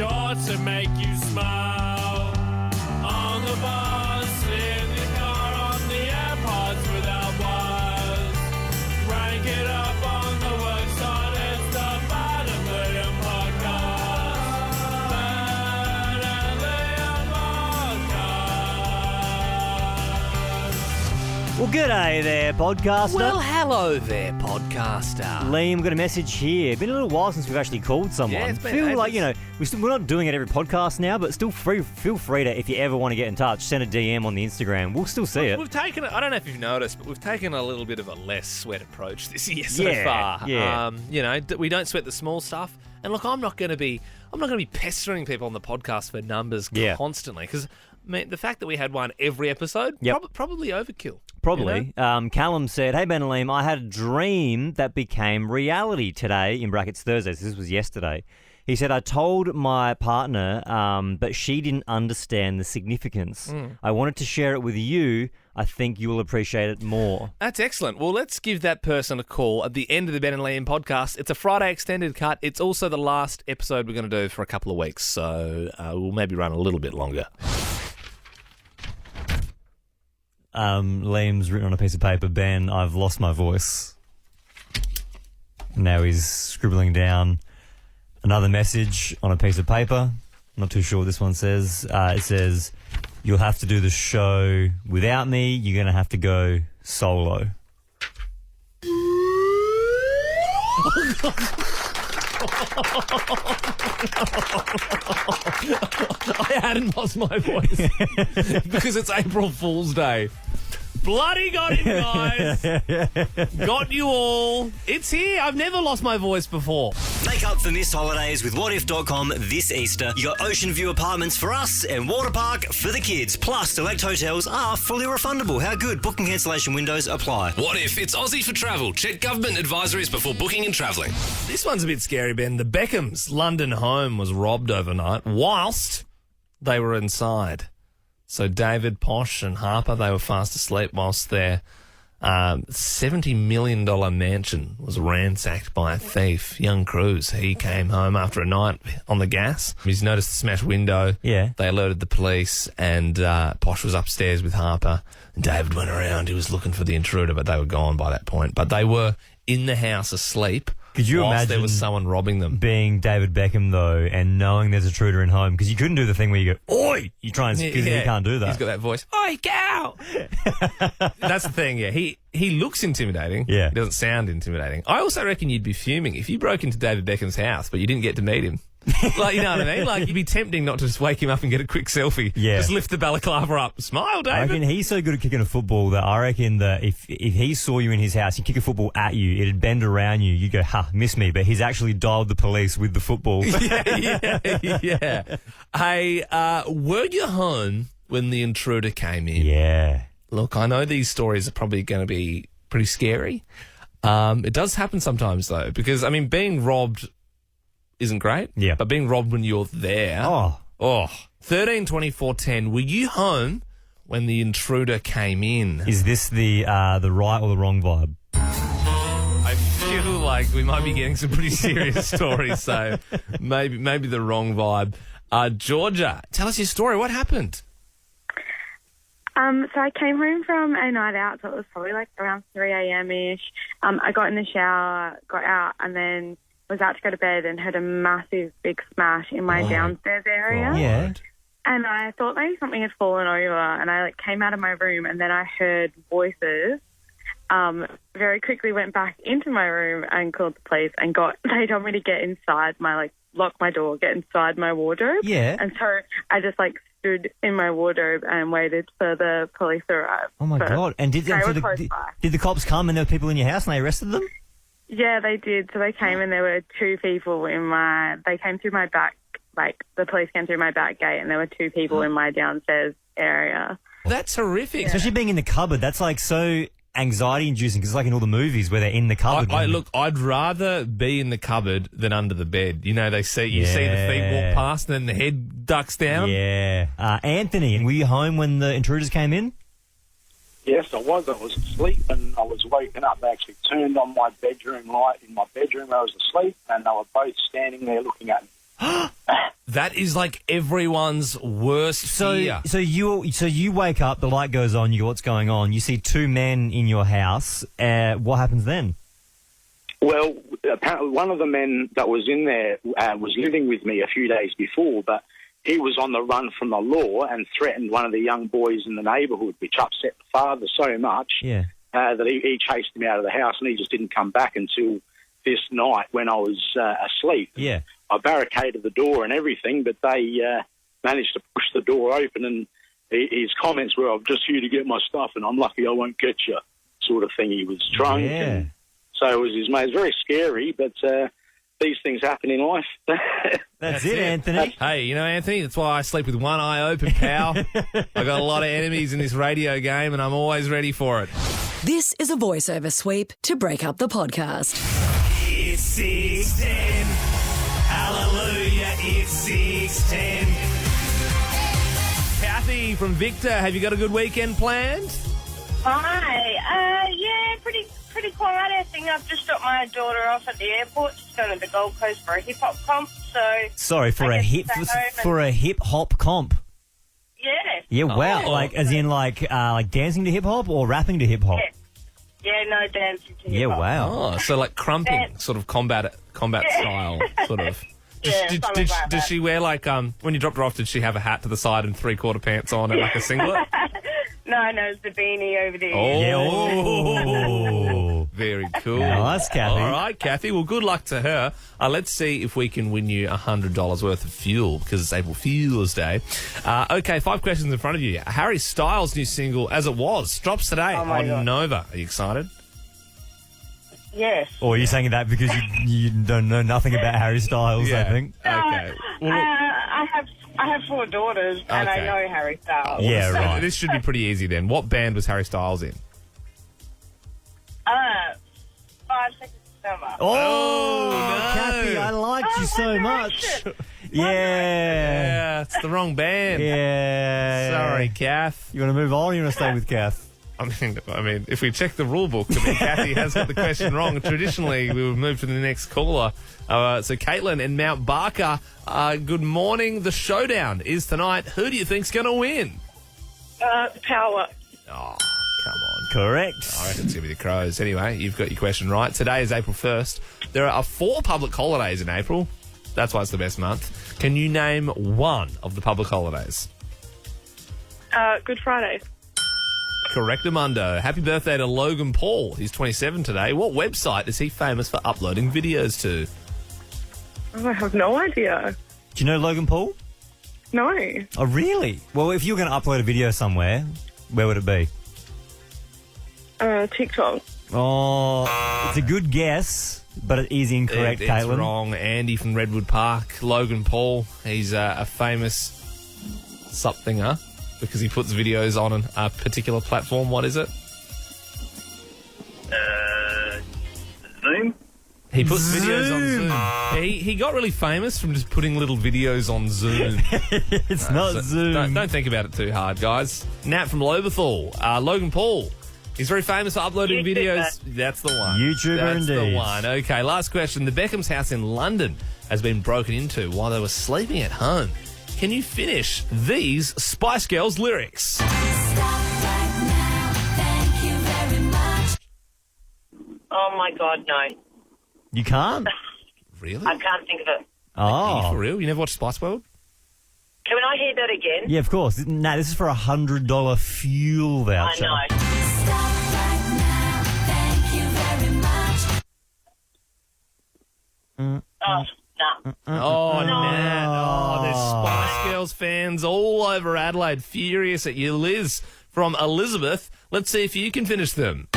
sure to make you smile. On the bus, in the car, on the AirPods without wires. Rank it up on the worksite, it's the Bad and Liam podcast. Bad and Liam podcast. Well, g'day there, podcaster. Well, hello there, podcaster. Liam, got a message here. Been a little while since we've actually called someone. Yeah, it's been feel ages. like, we're not doing it every podcast now, but still feel free to, if you ever want to get in touch, send a DM on the Instagram. We'll still see it. We've taken, I don't know if you've noticed, but we've taken a little bit of a less sweat approach this year so far. Yeah. We don't sweat the small stuff. And look, I'm not going to be pestering people on the podcast for numbers constantly because the fact that we had one every episode, probably overkill. Probably. Callum said, "Hey Ben and Liam, I had a dream that became reality today, in brackets Thursday, so this was yesterday." He said, "I told my partner, but she didn't understand the significance. I wanted to share it with you. I think you will appreciate it more." That's excellent. Well, let's give that person a call at the end of the Ben and Liam podcast. It's a Friday extended cut. It's also the last episode we're going to do for a couple of weeks, so we'll maybe run a little bit longer. Liam's written on a piece of paper, "Ben, I've lost my voice." Now he's scribbling down another message on a piece of paper. Not too sure what this one says. It says, "You'll have to do the show without me. You're going to have to go solo." I hadn't lost my voice because it's April Fool's Day. Bloody got him, guys. Got you all. It's here. I've never lost my voice before. Make up for missed holidays with whatif.com this Easter. You got Ocean View apartments for us and water park for the kids. Plus, select hotels are fully refundable. How good? Booking cancellation windows apply. What if it's Aussie for travel? Check government advisories before booking and travelling. This one's a bit scary, Ben. The Beckhams' London home was robbed overnight whilst they were inside. So David, Posh and Harper, they were fast asleep whilst their $70 million mansion was ransacked by a thief. Young Cruz, he came home after a night on the gas. He's noticed the smashed window. Yeah. They alerted the police and Posh was upstairs with Harper. And David went around. He was looking for the intruder, but they were gone by that point. But they were in the house asleep. Could you whilst imagine there was someone robbing them? Being David Beckham, though, and knowing there's a intruder in home? Because you couldn't do the thing where you go, "Oi!" You try and... Because he can't do that. He's got that voice. Oi, cow! That's the thing, yeah. He looks intimidating. Yeah. He doesn't sound intimidating. I also reckon you'd be fuming if you broke into David Beckham's house, but you didn't get to meet him. Like, you know what I mean? Like, it'd be tempting not to just wake him up and get a quick selfie. Yeah. Just lift the balaclava up. Smile, David. I reckon he's so good at kicking a football that I reckon that if he saw you in his house, he'd kick a football at you, it'd bend around you, you'd go, "Ha, miss me," but he's actually dialed the police with the football. yeah. Hey, were you home when the intruder came in? Yeah. Look, I know these stories are probably going to be pretty scary. It does happen sometimes, though, because, I mean, being robbed isn't great. Yeah. But being robbed when you're there. Oh. 13 24 10. Were you home when the intruder came in? Is this the right or the wrong vibe? I feel like we might be getting some pretty serious stories, so maybe the wrong vibe. Georgia, tell us your story. What happened? So I came home from a night out, so it was probably like around 3 a.m.-ish. I got in the shower, got out, and then was out to go to bed and heard a massive big smash in my downstairs area. Yeah. And I thought maybe something had fallen over, and I came out of my room, and then I heard voices. Very quickly went back into my room and called the police and they told me to get inside lock my door, get inside my wardrobe. Yeah. And so I just stood in my wardrobe and waited for the police to arrive. Oh my God. And did the cops come and there were people in your house and they arrested them? Yeah, they did. So they came and there were two people they came through my back, the police came through my back gate and there were two people in my downstairs area. That's horrific. Yeah. Especially being in the cupboard. That's so anxiety-inducing because it's like in all the movies where they're in the cupboard. Look, I'd rather be in the cupboard than under the bed. You know, you see the feet walk past and then the head ducks down. Yeah. Anthony, were you home when the intruders came in? Yes, I was. I was asleep and I was waking up. They actually turned on my bedroom light in my bedroom where I was asleep and they were both standing there looking at me. That is like everyone's worst fear. So you wake up, the light goes on, you go, what's going on? You see two men in your house. What happens then? Well, apparently one of the men that was in there was living with me a few days before, but he was on the run from the law and threatened one of the young boys in the neighbourhood, which upset the father so much that he chased him out of the house, and he just didn't come back until this night when I was asleep. Yeah. I barricaded the door and everything, but they managed to push the door open, and his comments were, I'm just here to get my stuff and I'm lucky I won't get you, sort of thing. He was drunk. Yeah. And so it was his mate. It was very scary, but these things happen in life. That's it, Anthony. Hey, you know, Anthony, that's why I sleep with one eye open, pal. I got a lot of enemies in this radio game and I'm always ready for it. This is a voiceover sweep to break up the podcast. It's 6:10. Hallelujah, it's 6:10. Kathy from Victor, have you got a good weekend planned? Hi. Yeah, pretty quiet. I think I've just dropped my daughter off at the airport. She's going to the Gold Coast for a hip hop comp. So Sorry, for a hip hop comp. Yeah. Yeah, wow. Like as in like dancing to hip hop or rapping to hip hop? Yeah, no dancing to Yeah, hip hop. wow. Oh, so like crumping, sort of combat style, sort of. Yeah, something like Does that. she wear like when you dropped her off? Did she have a hat to the side and 3/4 pants on and like a singlet? No, it's the beanie over there. Oh, Yeah, oh. Very cool. Nice, Kathy. All right, Kathy. Well, good luck to her. Let's see if we can win you $100 worth of fuel because it's April Fool's Day. Okay, 5 questions in front of you. Harry Styles' new single, As It Was, drops today Oh my on God. Nova. Are you excited? Yes. Or are you saying that because you don't know nothing about Harry Styles, I think? Okay. Well, I have 4 daughters, and Okay. I know Harry Styles. Yeah, so right. This should be pretty easy then. What band was Harry Styles in? 5 Seconds of Summer. Oh, no. Kathy, I liked you so One much. Direction. Yeah. Yeah, it's the wrong band. Yeah. Sorry, Kath. You want to move on or you want to stay with Kath? I mean, if we check the rule book, Kathy has got the question wrong. Traditionally, we would move to the next caller. So, Caitlin in Mount Barker, good morning. The showdown is tonight. Who do you think's going to win? Power. Oh, come on. Correct. I reckon it's going to be the Crows. Anyway, you've got your question right. Today is April 1st. There are 4 public holidays in April. That's why it's the best month. Can you name one of the public holidays? Good Friday. Correct, Amundo. Happy birthday to Logan Paul. He's 27 today. What website is he famous for uploading videos to? Oh, I have no idea. Do you know Logan Paul? No. Oh, really? Well, if you were going to upload a video somewhere, where would it be? TikTok. Oh, It's a good guess, but it is incorrect, it's Caitlin. wrong. Andy from Redwood Park. Logan Paul. He's a famous somethinger because he puts videos on a particular platform. What is it? Zoom? He puts videos on Zoom. He got really famous from just putting little videos on Zoom. It's not Zoom. Don't think about it too hard, guys. Nat from Loberthal. Logan Paul. He's very famous for uploading videos. That's the one. YouTuber That's indeed. the one. Okay, last question. The Beckham's house in London has been broken into while they were sleeping at home. Can you finish these Spice Girls lyrics? Oh, my God, no. You can't? Really? I can't think of it. Are you for Oh. real? You never watched Spice World? Can I hear that again? Yeah, of course. Nah, this is for $100 fuel voucher. I know. Oh, no. Oh, Nat. Oh, there's Spice Girls fans all over Adelaide furious at you. Liz from Elizabeth. Let's see if you can finish them.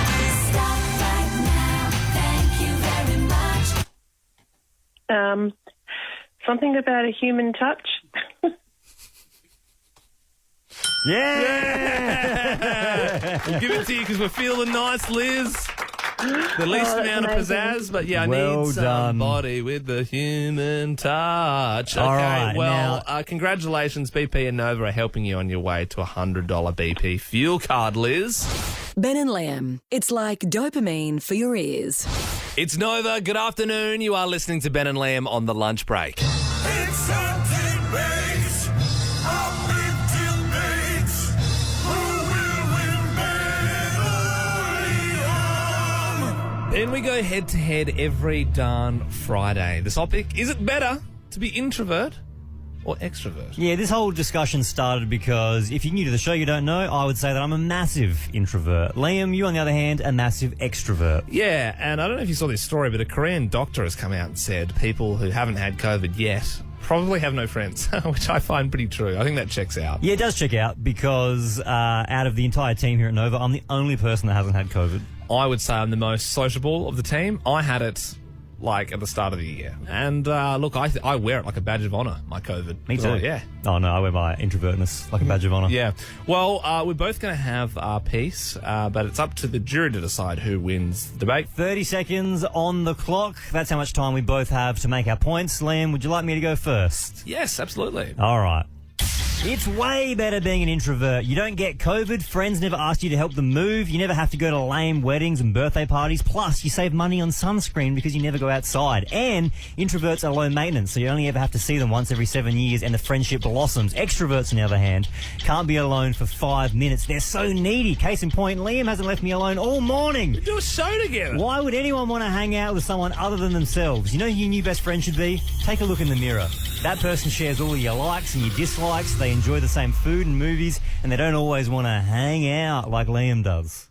Something about a human touch. Yeah! We'll give it to you because we're feeling nice, Liz. The least amount of pizzazz, but yeah, I Well need done. somebody with the human touch. Okay, All right, well, congratulations, BP and Nova are helping you on your way to a $100 BP fuel card, Liz. Ben and Liam. It's like dopamine for your ears. It's Nova. Good afternoon. You are listening to Ben and Liam on the lunch break. It's a And we go head-to-head every darn Friday. The topic, is it better to be introvert or extrovert? Yeah, this whole discussion started because if you're new to the show, you don't know, I would say that I'm a massive introvert. Liam, you on the other hand, a massive extrovert. Yeah, and I don't know if you saw this story, but a Korean doctor has come out and said people who haven't had COVID yet probably have no friends, which I find pretty true. I think that checks out. Yeah, it does check out because out of the entire team here at Nova, I'm the only person that hasn't had COVID. I would say I'm the most sociable of the team. I had it at the start of the year. And look, I wear it like a badge of honour, my COVID. Me too. Yeah. Oh no, I wear my introvertness like a badge of honour. Yeah. Well, we're both going to have our piece, but it's up to the jury to decide who wins the debate. 30 seconds on the clock. That's how much time we both have to make our points. Liam, would you like me to go first? Yes, absolutely. All right. It's way better being an introvert. You don't get COVID, friends never ask you to help them move, you never have to go to lame weddings and birthday parties, plus you save money on sunscreen because you never go outside. And introverts are low maintenance, so you only ever have to see them once every 7 years and the friendship blossoms. Extroverts, on the other hand, can't be alone for 5 minutes. They're so needy. Case in point, Liam hasn't left me alone all morning. We do a show together. Why would anyone want to hang out with someone other than themselves? You know who your new best friend should be? Take a look in the mirror. That person shares all your likes and your dislikes. They enjoy the same food and movies, and they don't always want to hang out like Liam does.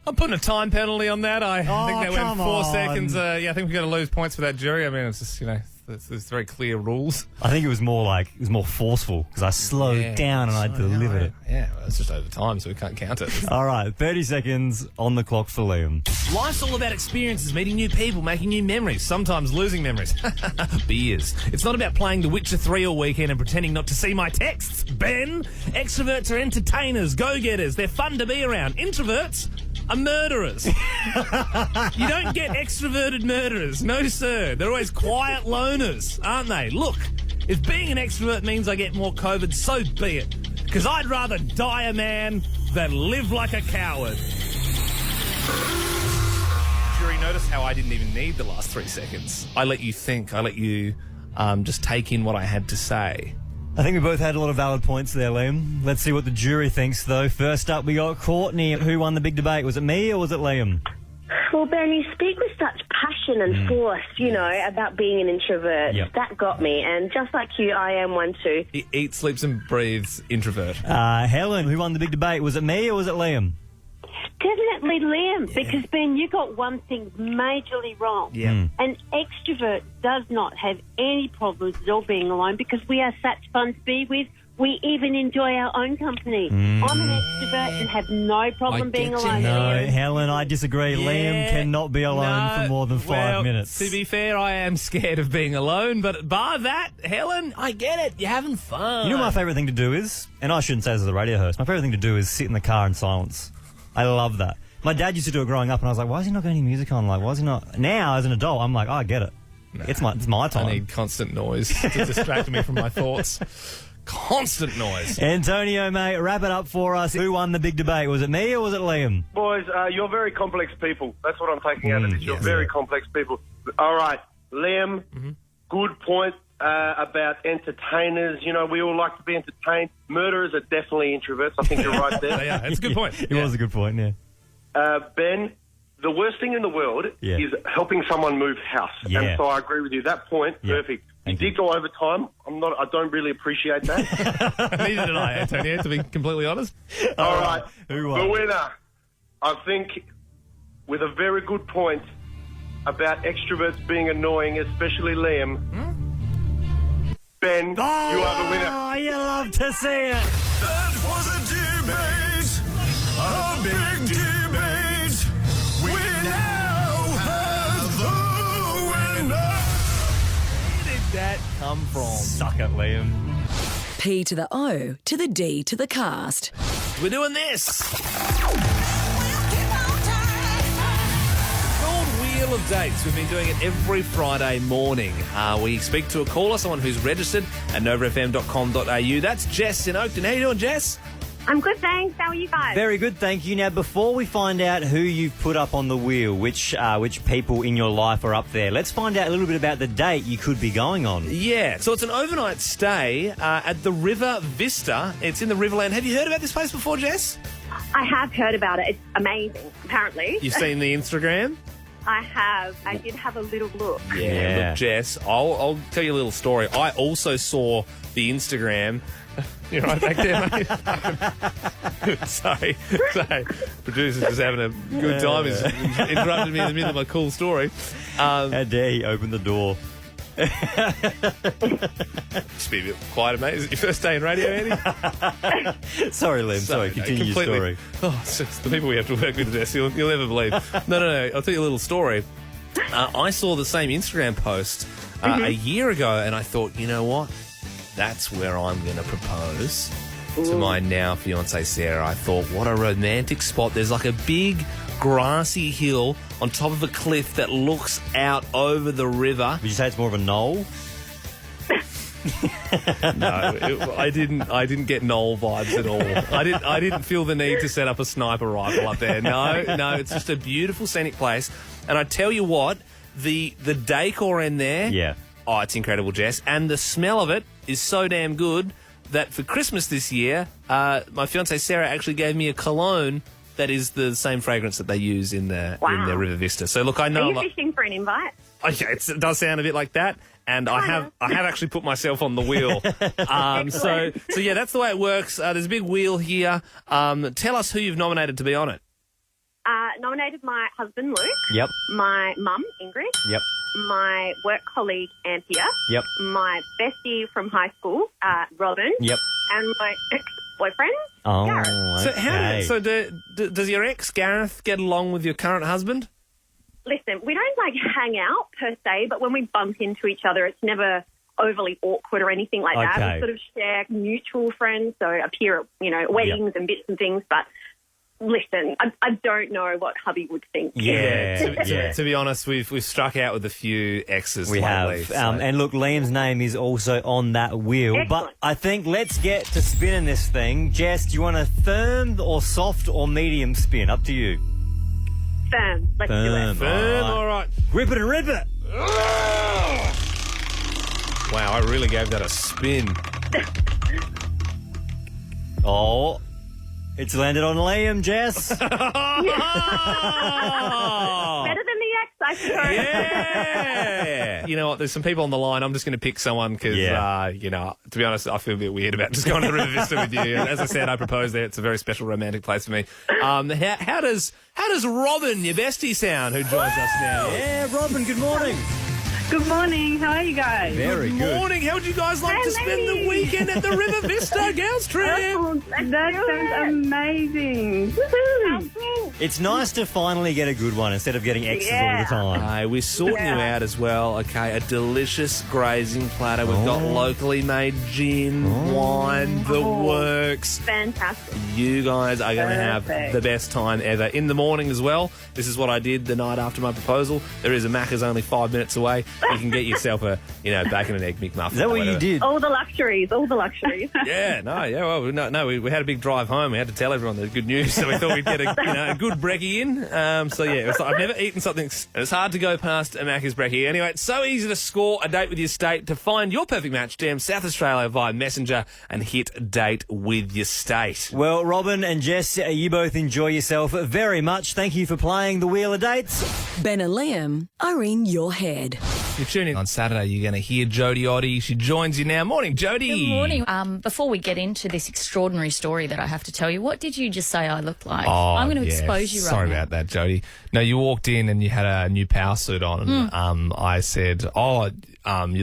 I'm putting a time penalty on that. I think that went come 4 on. seconds. I think we're going to lose points for that jury. I mean, it's just, there's very clear rules. I think it was more forceful because I slowed down and I delivered it. Yeah, well, it's just over time, so we can't count it. All right, 30 seconds on the clock for Liam. Life's all about experiences, meeting new people, making new memories, sometimes losing memories. Beers. It's not about playing The Witcher 3 all weekend and pretending not to see my texts. Ben, extroverts are entertainers, go-getters. They're fun to be around. Introverts are murderers. You don't get extroverted murderers. No, sir. They're always quiet loners, aren't they? Look, if being an extrovert means I get more COVID, so be it. Because I'd rather die a man than live like a coward. Jury, notice how I didn't even need the last 3 seconds. I let you think. I let you just take in what I had to say. I think we both had a lot of valid points there, Liam. Let's see what the jury thinks, though. First up, we got Courtney. Who won the big debate? Was it me or was it Liam? Well, Ben, you speak with such passion and force, about being an introvert. Yep. That got me. And just like you, I am one too. He eats, sleeps and breathes introvert. Helen, who won the big debate? Was it me or was it Liam? Definitely Liam, because, Ben, you got one thing majorly wrong. Yeah. An extrovert does not have any problems at all being alone because we are such fun to be with. We even enjoy our own company. I'm an extrovert and have no problem being alone. No, Liam. Helen, I disagree. Liam cannot be alone for more than 5 minutes. To be fair, I am scared of being alone, but bar that, Helen, I get it. You're having fun. You know what my favourite thing to do is? And I shouldn't say this as a radio host. My favourite thing to do is sit in the car in silence. I love that. My dad used to do it growing up, and I was like, why is he not got any music on? Why is he not? Now, as an adult, I'm like, I get it. Nah, it's my time. I need constant noise to distract me from my thoughts. Constant noise. Antonio, mate, wrap it up for us. Who won the big debate? Was it me or was it Liam? Boys, you're very complex people. That's what I'm taking out of this. You're very complex people. All right, Liam, good point about entertainers. We all like to be entertained. Murderers are definitely introverts. I think you're right there. Yeah, it's a good point. It was a good point, yeah. Ben, the worst thing in the world is helping someone move house. Yeah. And so I agree with you. That point, perfect. You did go over time. I don't really appreciate that. Neither did I, Antonio, to be completely honest. All right. Who won? The winner, I think, with a very good point about extroverts being annoying, especially Liam. Ben, you are the winner. Oh, you love to see it. That was a debate, a big debate. We now have the winner. Where did that come from? Suck it, Liam. P to the O to the D to the cast. We're doing this. Wheel of Dates. We've been doing it every Friday morning. We speak to a caller, someone who's registered at novafm.com.au. That's Jess in Oakton. How you doing, Jess? I'm good, thanks. How are you guys? Very good, thank you. Now, before we find out who you've put up on the wheel, which people in your life are up there, let's find out a little bit about the date you could be going on. Yeah, so it's an overnight stay at the River Vista. It's in the Riverland. Have you heard about this place before, Jess? I have heard about it. It's amazing, apparently. You've seen the Instagram? I have. I did have a little look. Yeah. Look, Jess, I'll tell you a little story. I also saw the Instagram. You're right back there, mate. Sorry. Producer's just having a good time. He's interrupted me in the middle of my cool story. How dare he open the door? Just be a bit quieter, mate. Is it your first day in radio, Andy? Sorry, Liam. Sorry, continue your story. Oh, it's just the people we have to work with, Jess. You'll never believe. No. I'll tell you a little story. I saw the same Instagram post a year ago, and I thought, you know what? That's where I'm going to propose to my now fiancée, Sarah. I thought, what a romantic spot. There's like a big grassy hill on top of a cliff that looks out over the river. Would you say it's more of a knoll? No, I didn't get knoll vibes at all. I didn't feel the need to set up a sniper rifle up there. No, it's just a beautiful scenic place. And I tell you what, the decor in there, yeah. Oh, it's incredible, Jess. And the smell of it is so damn good that for Christmas this year, my fiancée Sarah actually gave me a cologne that is the same fragrance that they use in the River Vista. So look, I know. Are you fishing for an invite? Okay, it does sound a bit like that, and I have actually put myself on the wheel. So yeah, that's the way it works. There's a big wheel here. Tell us who you've nominated to be on it. Nominated my husband, Luke. Yep. My mum, Ingrid. Yep. My work colleague, Anthea. Yep. My bestie from high school, Robin. Yep. And my ex-boyfriend, Gareth. Okay. So does your ex, Gareth, get along with your current husband? Listen, we don't, hang out per se, but when we bump into each other, it's never overly awkward or anything like that. Okay. We sort of share mutual friends, so appear at, weddings and bits and things, but... Listen, I don't know what hubby would think. Yeah. To be honest, we've struck out with a few exes We lately. have. So. And look, Liam's name is also on that wheel. Excellent. But I think let's get to spinning this thing. Jess, do you want a firm or soft or medium spin? Up to you. Firm. Let's do it. Firm, all right. Rip it and rip it. Wow, I really gave that a spin. Oh, it's landed on Liam, Jess. Better than the ex, I suppose. Yeah. You know what? There's some people on the line. I'm just going to pick someone because, to be honest, I feel a bit weird about just going to the River Vista with you. As I said, I proposed there. It's a very special romantic place for me. How does Robin, your bestie, sound? Who joins us now? Yeah, Robin. Good morning. Good morning. How are you guys? Very good. Morning. How would you guys like to spend the weekend at the River Vista girls trip? That sounds amazing. Woohoo! It's nice to finally get a good one instead of getting extras all the time. We're sorting you out as well. Okay, a delicious grazing platter. We've got locally made gin, wine, the works. Fantastic. You guys are going to have the best time ever. In the morning as well. This is what I did the night after my proposal. There is a Macca's only 5 minutes away. You can get yourself a, bacon and egg McMuffin. Is that what you did? All the luxuries. We had a big drive home. We had to tell everyone the good news, so we thought we'd get a good brekkie in. I've never eaten something. It's hard to go past a Macca's brekkie. Anyway, it's so easy to score a date with your state. To find your perfect match, DM South Australia via Messenger and hit date with your state. Well, Robin and Jess, you both enjoy yourself very much. Thank you for playing the Wheel of Dates. Ben and Liam are in your head. If you tune in on Saturday, you're going to hear Jodie Oddie. She joins you now. Morning, Jodie. Good morning. Before we get into this extraordinary story that I have to tell you, what did you just say I looked like? I'm going to expose you right Sorry now. about that, Jodie. No, you walked in and you had a new power suit on. And, I said, you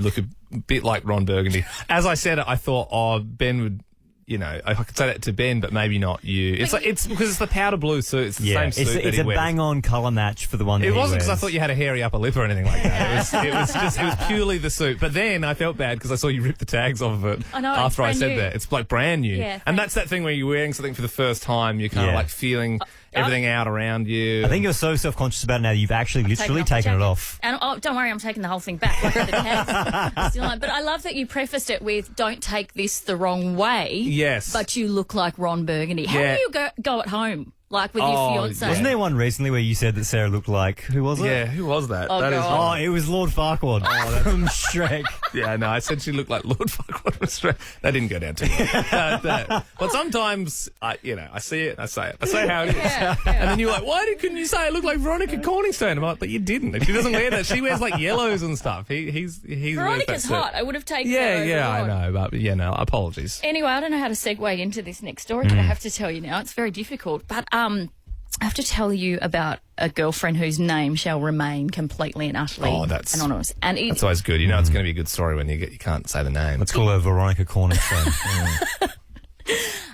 look a bit like Ron Burgundy. As I said it, I thought, Ben would... I could say that to Ben, but maybe not you. It's because it's the powder blue suit. It's the same suit that it's he a wears. bang-on colour match for the one that It he wasn't because I wears. thought you had a hairy upper lip or anything like that. It was purely the suit. But then I felt bad because I saw you rip the tags off of it I know, after I it's said brand new. that. It's like brand new. Yeah, and that's that thing where you're wearing something for the first time. You're kind of like feeling everything out around you. I think you're so self-conscious about it now you've actually literally taken it off. And don't worry, I'm taking the whole thing back. Like the tags. Still on. But I love that you prefaced it with, don't take this the wrong way. Yes. But you look like Ron Burgundy. How do you go at home? Like with your fiance. Wasn't there one recently where you said that Sarah looked like, who was it? Yeah, who was that? Oh, That is God. It was Lord Farquaad from Shrek. Yeah, no, I said she looked like Lord Farquaad from Shrek. That didn't go down too well. But sometimes, I see it, I say it. I say how it is. Yeah. And then you're like, couldn't you say it looked like Veronica Corningstone? I'm like, but you didn't. She doesn't wear that. She wears like yellows and stuff. He's Veronica's hot. I would have taken her over I Rod. know, but apologies. Anyway, I don't know how to segue into this next story, but I have to tell you now. It's very difficult. But I have to tell you about a girlfriend whose name shall remain completely and utterly anonymous. And That's always good. You know it's going to be a good story when you can't say the name. Let's call her Veronica Cornerstone.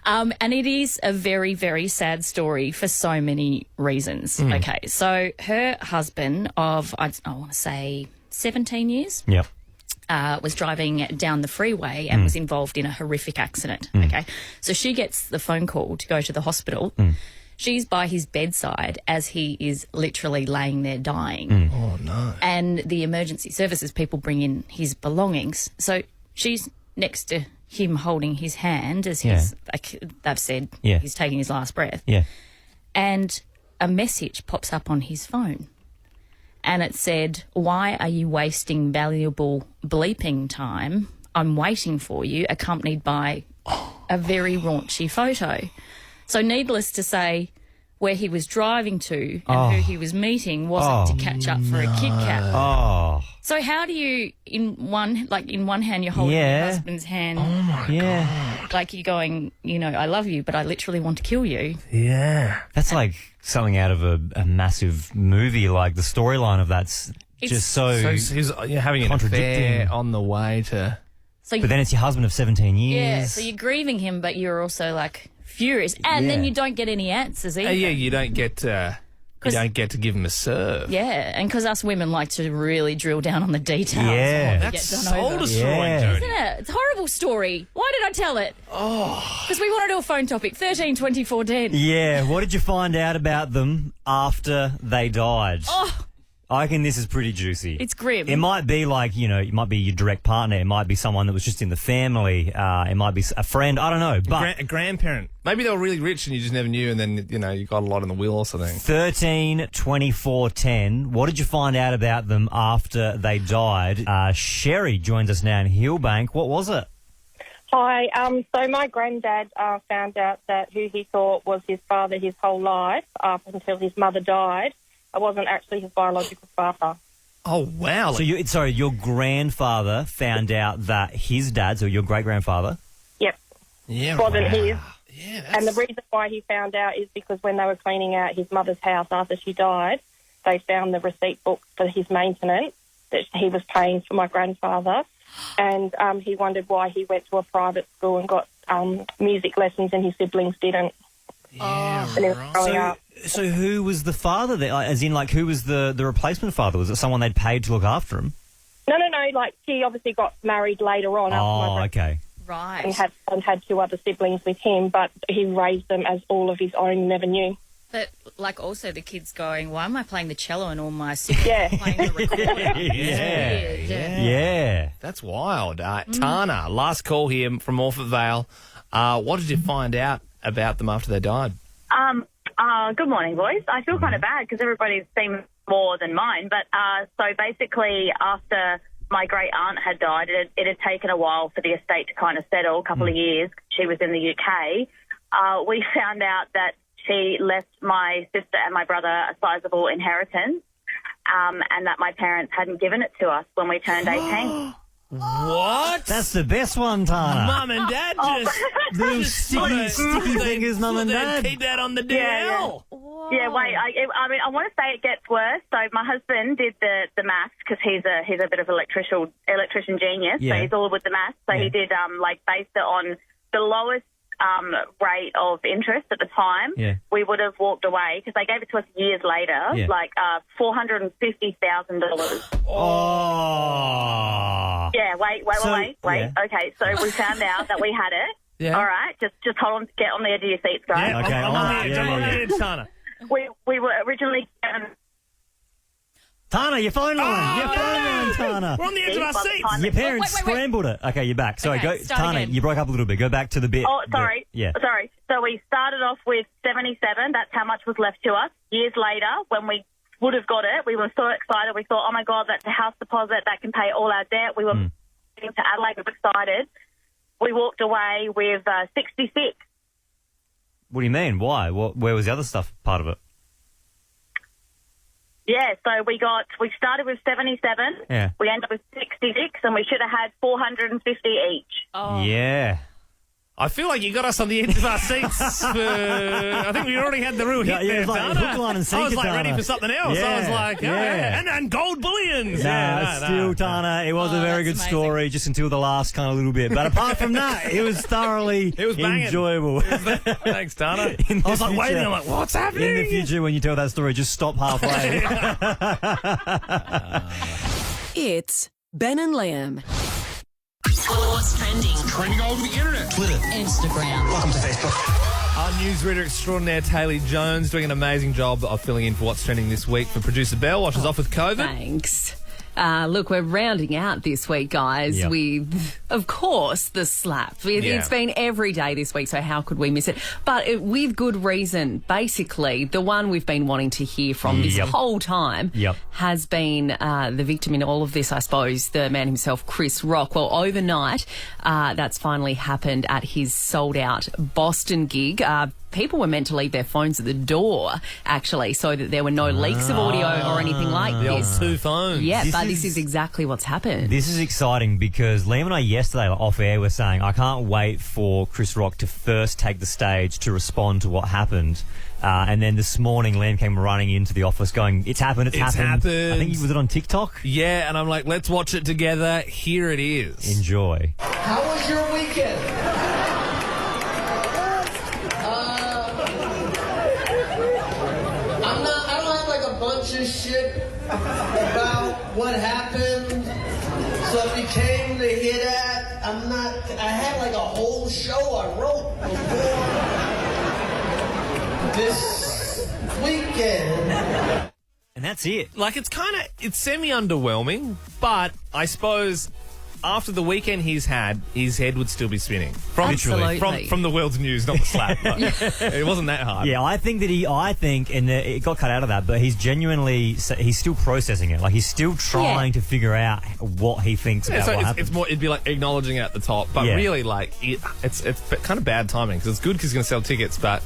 And it is a very, very sad story for so many reasons. Okay, so her husband of, I want to say 17 years, Yep. was driving down the freeway and was involved in a horrific accident. Okay, so she gets the phone call to go to the hospital. She's by his bedside as he is literally laying there dying. Oh, no. And the emergency services people bring in his belongings. So she's next to him holding his hand as he's, like they've said, he's taking his last breath. Yeah. And a message pops up on his phone. And it said, "Why are you wasting valuable bleeping time? I'm waiting for you," accompanied by a very raunchy photo. So needless to say, where he was driving to and who he was meeting wasn't to catch up for a Kit Kat. Oh. So how do you, in one hand you're holding your husband's hand. Oh, my God. Like you're going, I love you, but I literally want to kill you. Yeah. That's like something out of a massive movie. Like the storyline of that's just so he's having an contradicting. affair on the way to... But then it's your husband of 17 years. Yeah, so you're grieving him, but you're also like furious. And then you don't get any answers either. you don't get to give him a serve. Yeah, and because us women like to really drill down on the details. Yeah. That's soul destroying, Jodie. Isn't it? It's a horrible story. Why did I tell it? Because we want to do a phone topic. 13 24 10. Yeah, what did you find out about them after they died? I reckon this is pretty juicy. It's grim. It might be like, it might be your direct partner. It might be someone that was just in the family. It might be a friend. I don't know. But A grandparent. Maybe they were really rich and you just never knew, and then, you got a lot in the will or something. 13 24 10. What did you find out about them after they died? Sherry joins us now in Hillbank. What was it? Hi. So my granddad found out that who he thought was his father his whole life up until his mother died. I wasn't actually his biological father. Oh, wow. So your grandfather found out that his dad, so your great-grandfather... Yep. Yeah, wasn't his. Yeah, and the reason why he found out is because when they were cleaning out his mother's house after she died, they found the receipt book for his maintenance that he was paying for my grandfather. And he wondered why he went to a private school and got music lessons and his siblings didn't. Yeah, and he was growing up. So who was the father there? As in, who was the replacement father? Was it someone they'd paid to look after him? No. He obviously got married later on. After my okay. Right. And had two other siblings with him, but he raised them as all of his own, never knew. But, also the kids going, why am I playing the cello and all my siblings are playing the recorder? Yeah. That's wild. Tana, last call here from Orford Vale. What did you find out about them after they died? Good morning, boys. I feel kind of bad because everybody's seen more than mine. But so basically, after my great aunt had died, it had taken a while for the estate to kind of settle, a couple of years. She was in the UK. We found out that she left my sister and my brother a sizable inheritance, and that my parents hadn't given it to us when we turned 18. What? That's the best one, Tana. Mum and Dad just... Little sticky fingers, Mum and Dad. Keep that on the DL. Yeah, wait. I want to say it gets worse. So my husband did the maths because he's a bit of electrician genius. Yeah. So he's all with the maths. So he did based it on the lowest rate of interest at the time. Yeah. We would have walked away because they gave it to us years later, $450,000. Oh. Yeah, wait. Yeah. Okay, so we found out that we had it. Yeah. All right, just hold on, get on the edge of your seats, guys. Yeah, okay. I'm on the edge, Tana. We were originally Tana, your phone line. Your phone line, Tana. We're on the edge of our seats. Your parents scrambled it. Okay, you're back. Sorry, Okay, go, start Tana. again. You broke up a little bit. Go back to the bit. Oh, sorry. Yeah. Sorry. So we started off with 77. That's how much was left to us. Years later, when we would have got it, we were so excited. We thought, oh, my God, that's a house deposit. That can pay all our debt. We were moving to Adelaide. We were excited. We walked away with 66. What do you mean? Why? Where was the other stuff part of it? Yeah, so we started with 77. Yeah. We ended up with 66, and we should have had 450 each. Oh. Yeah. I feel like you got us on the edge of our seats. I think we already had the real hit Yeah, there, it's like Tana. hook, line and I was sinker, like ready Tana. for something else. I was Yeah, like, yeah. and gold bullions. Still, Tana, it was a very good story just until the last kind of little bit. But apart from that, it was thoroughly banging. enjoyable. Thanks, Tana. In I was the like, waiting. future- I'm like, what's happening? In the future, when you tell that story, just stop halfway. It's Ben and Liam. What's trending? Trending all over the internet. Twitter. Instagram. Welcome to Facebook. Our newsreader extraordinaire, Taylor Jones, doing an amazing job of filling in for what's trending this week for producer Belle, while she's off with COVID. Thanks. Look, we're rounding out this week, guys, with, of course, the slap. It's been every day this week, so how could we miss it? But with good reason. Basically, the one we've been wanting to hear from this whole time has been the victim in all of this, I suppose, the man himself, Chris Rock. Well, overnight, that's finally happened at his sold-out Boston gig. People were meant to leave their phones at the door, actually, so that there were no leaks of audio or anything like The old this. two phones. Yeah, but this is exactly what's happened. This is exciting because Liam and I yesterday off air were saying, I can't wait for Chris Rock to first take the stage to respond to what happened. And then this morning, Liam came running into the office going, it's happened. I think, was it on TikTok? Yeah, and I'm like, let's watch it together. Here it is. Enjoy. How was your weekend? I don't have like a bunch of shit about what happened. So if you came to hear that, I had like a whole show I wrote before this weekend. And that's it. Like, it's semi-underwhelming, but I suppose after the weekend he's had, his head would still be spinning. From the world's news, not the slap. It wasn't that hard. Yeah, I think, and it got cut out of that, but he's still processing it. Like, he's still trying to figure out what he thinks about what happened. It's more, it'd be like acknowledging it at the top, but really, like, it's kind of bad timing because it's good because he's going to sell tickets, but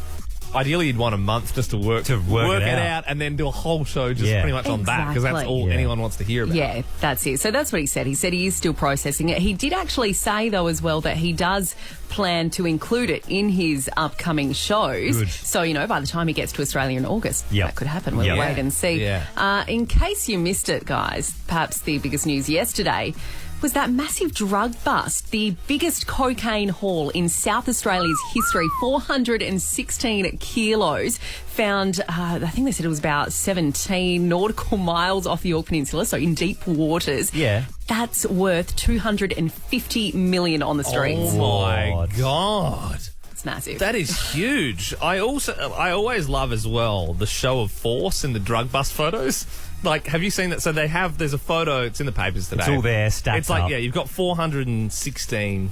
ideally you'd want a month just to work it out and then do a whole show just pretty much on that because that's all anyone wants to hear about. Yeah, that's it. So that's what he said. He said he is still processing it. He did actually say, though, as well, that he does plan to include it in his upcoming shows. Good. So, by the time he gets to Australia in August, that could happen. We'll wait and see. Yeah. In case you missed it, guys, perhaps the biggest news yesterday was that massive drug bust, the biggest cocaine haul in South Australia's history, 416 kilos, found, I think they said it was about 17 nautical miles off the Yorke Peninsula, so in deep waters. Yeah. That's worth $250 million on the streets. Oh, my God. It's massive. That is huge. I always love as well the show of force in the drug bust photos. Like, have you seen that? So there's a photo, it's in the papers today. It's all there, stacked It's like, up. you've got 416,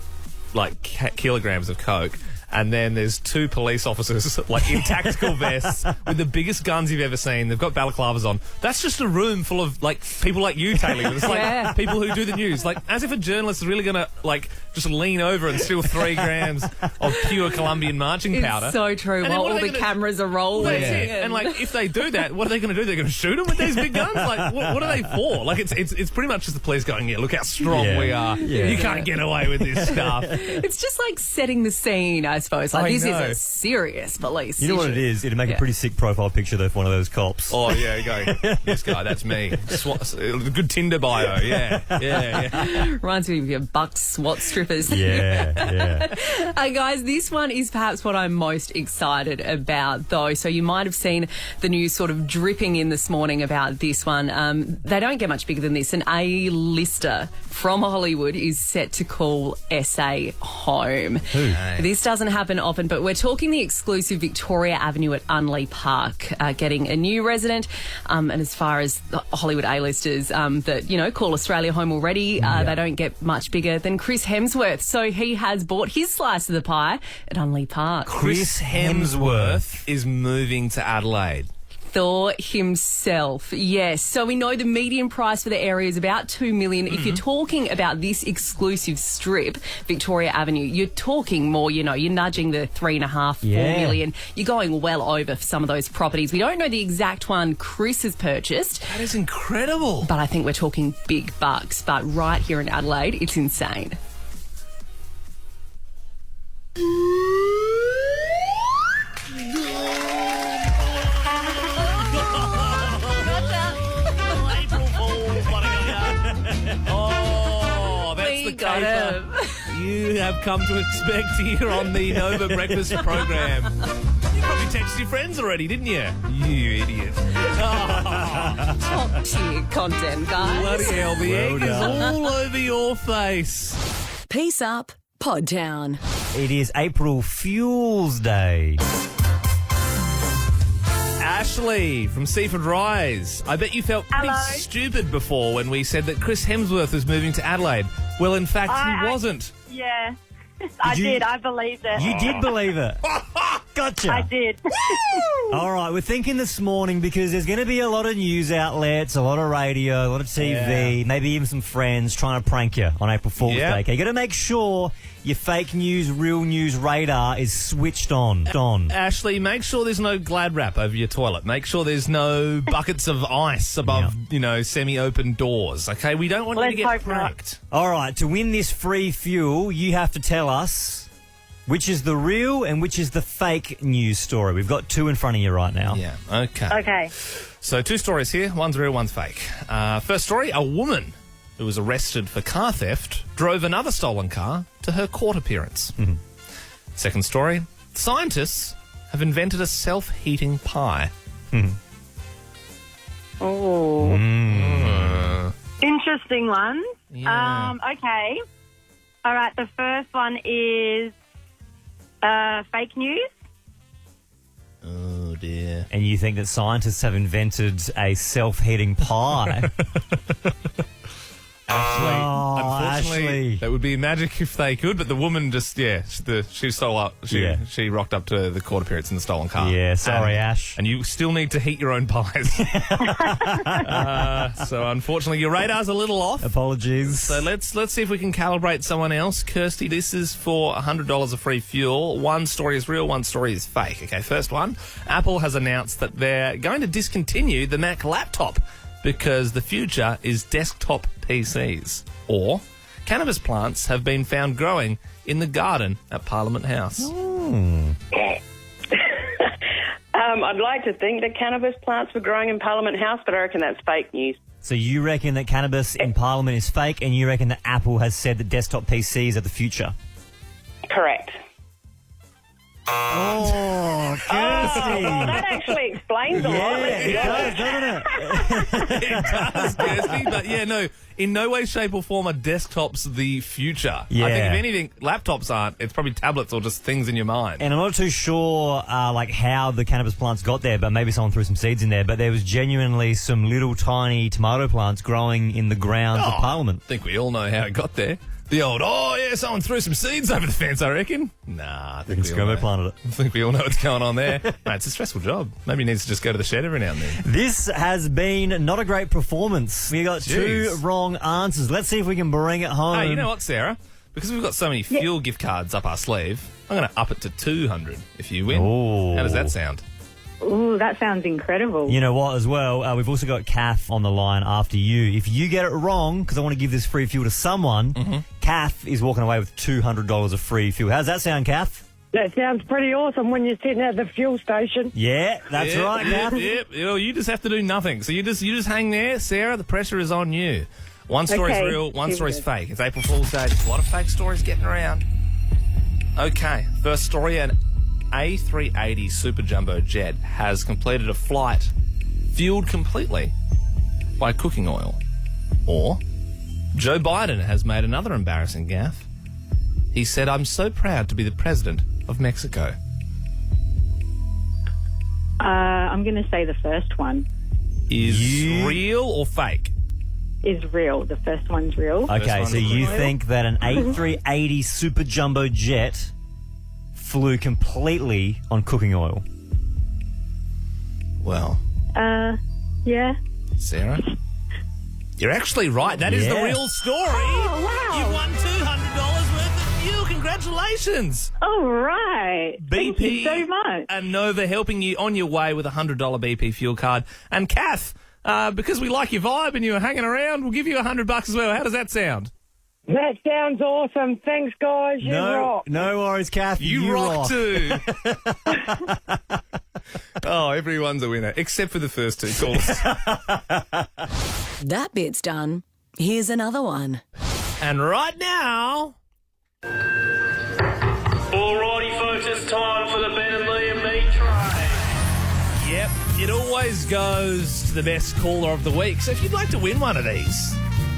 kilograms of coke. And then there's two police officers, like, in tactical vests with the biggest guns you've ever seen. They've got balaclavas on. That's just a room full of, like, people like you, Taylor. It's like people who do the news. Like, as if a journalist is really going to, like, just lean over and steal 3 grams of pure Colombian marching powder. It's so true. And then While what all are they the gonna- cameras are rolling. Well, that's it. And, like, if they do that, what are they going to do? They're going to shoot them with these big guns? Like, what are they for? Like, it's pretty much just the police going, yeah, look how strong we are. Yeah. You can't get away with this stuff. It's just like setting the scene, I suppose. Like, this is a serious police You know what it issue. is? It'd make a pretty sick profile picture, though, for one of those cops. Oh, yeah, you go, this guy, that's me. Good Tinder bio, yeah. Reminds me of your Bucks SWAT strippers. Yeah. Guys, this one is perhaps what I'm most excited about, though. So you might have seen the news sort of dripping in this morning about this one. They don't get much bigger than this. An A-lister from Hollywood is set to call SA home. Who? This doesn't happen often, but we're talking the exclusive Victoria Avenue at Unley Park, getting a new resident. And as far as the Hollywood A-listers that, call Australia home already, they don't get much bigger than Chris Hemsworth. So he has bought his slice of the pie at Unley Park. Chris Hemsworth is moving to Adelaide. Thor himself, yes. So we know the median price for the area is about $2 million. If you're talking about this exclusive strip, Victoria Avenue, you're talking more, you're nudging the $3.5, $4 million. You're going well over for some of those properties. We don't know the exact one Chris has purchased. That is incredible. But I think we're talking big bucks. But right here in Adelaide, it's insane. Caper you have come to expect here on the Nova Breakfast program. You probably texted your friends already, didn't you? You idiot. Top tier content, guys. Bloody hell, the egg is all over your face. Peace up, Pod Town. It is April Fools Day. Ashley from Seaford Rise. I bet you felt pretty stupid before when we said that Chris Hemsworth was moving to Adelaide. Well, in fact, he wasn't. Yeah, I did. I believed it. You did believe it. Gotcha. I did. All right, we're thinking this morning because there's going to be a lot of news outlets, a lot of radio, a lot of TV, maybe even some friends trying to prank you on April Fool's Day. Okay, you got to make sure your fake news, real news radar is switched on. Ashley, make sure there's no Glad wrap over your toilet. Make sure there's no buckets of ice above, semi-open doors. Okay, we don't want you to get pranked. All right, to win this free fuel, you have to tell us which is the real and which is the fake news story. We've got two in front of you right now. Yeah, okay. Okay. So 2 stories here. One's real, one's fake. First story, a woman who was arrested for car theft drove another stolen car to her court appearance. Mm-hmm. Second story, scientists have invented a self-heating pie. Oh. Interesting one. Yeah. Okay. All right, the first one is fake news. Oh, dear. And you think that scientists have invented a self-heating pie? Unfortunately, that would be magic if they could, but the woman just, she stole up. She rocked up to the court appearance in the stolen car. Yeah, sorry, Ash. And you still need to heat your own pies. So unfortunately, your radar's a little off. Apologies. So let's see if we can calibrate someone else. Kirsty, this is for $100 of free fuel. One story is real, one story is fake. Okay, first one. Apple has announced that they're going to discontinue the Mac laptop because the future is desktop PCs. Or cannabis plants have been found growing in the garden at Parliament House. I'd like to think that cannabis plants were growing in Parliament House, but I reckon that's fake news. So you reckon that cannabis in Parliament is fake, and you reckon that Apple has said that desktop PCs are the future? Correct. Oh, Kirsty. That actually explains a lot. It does, doesn't it? It does, Kirsty. But in no way, shape or form are desktops the future. Yeah. I think if anything, laptops aren't. It's probably tablets or just things in your mind. And I'm not too sure how the cannabis plants got there, but maybe someone threw some seeds in there. But there was genuinely some little tiny tomato plants growing in the grounds of Parliament. I think we all know how it got there. The old, someone threw some seeds over the fence, I reckon. Nah, I think we all know. Planted it. I think we all know what's going on there. Mate, it's a stressful job. Maybe he needs to just go to the shed every now and then. This has been not a great performance. We got two wrong answers. Let's see if we can bring it home. Hey, you know what, Sarah? Because we've got so many fuel gift cards up our sleeve, I'm going to up it to 200 if you win. Ooh. How does that sound? Ooh, that sounds incredible. You know what, as well, we've also got Kath on the line after you. If you get it wrong, because I want to give this free fuel to someone, Kath is walking away with $200 of free fuel. How's that sound, Kath? That sounds pretty awesome when you're sitting at the fuel station. Yeah, that's right, Kath. Yep. You just have to do nothing. So you just hang there, Sarah. The pressure is on you. One story's real, one story's fake. It's April Fool's Day. There's a lot of fake stories getting around. Okay, first story, an A380 Super Jumbo jet has completed a flight fueled completely by cooking oil. Or Joe Biden has made another embarrassing gaffe. He said, "I'm so proud to be the president of Mexico? I'm going to say the first one Is real or fake? is real. The first one's real. Okay, so you think that an A380 Super Jumbo jet flew completely on cooking oil? Well, Yeah. Sarah, you're actually right. That is the Yeah. real story. Oh, wow. You won $200 worth of fuel. Congratulations. All right. Thank you BP so much. and Nova helping you on your way with a $100 BP fuel card. And Kath, because we like your vibe and you were hanging around, we'll give you $100 as well. How does that sound? That sounds awesome. Thanks, guys. You rock. No worries, Kath. You rock too. Oh, everyone's a winner, except for the first two calls. That bit's done. Here's another one. And right now... Alrighty, folks, it's time for the Ben and Liam meat tray. Yep, it always goes to the best caller of the week. So if you'd like to win one of these,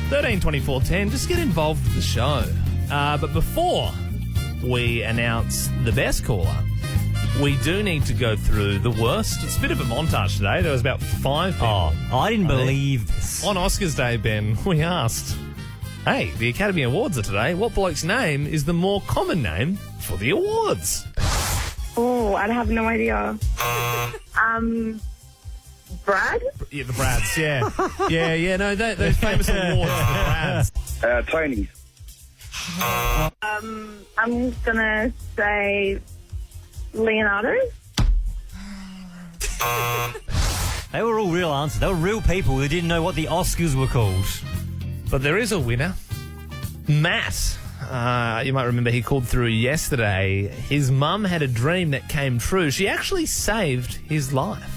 13 24 10, just get involved with the show. But before we announce the best caller, we do need to go through the worst. It's a bit of a montage today. There was about 5 people. Oh, I didn't believe this. On Oscars Day, Ben, we asked, hey, the Academy Awards are today. What bloke's name is the more common name for the awards? Oh, I have no idea. Brad? Yeah, the Brads, yeah. yeah, no, those famous awards, the Brads. Tony's. I'm gonna say Leonardo. They were all real answers. They were real people who didn't know what the Oscars were called. But there is a winner. Matt. You might remember he called through yesterday. His mum had a dream that came true. She actually saved his life.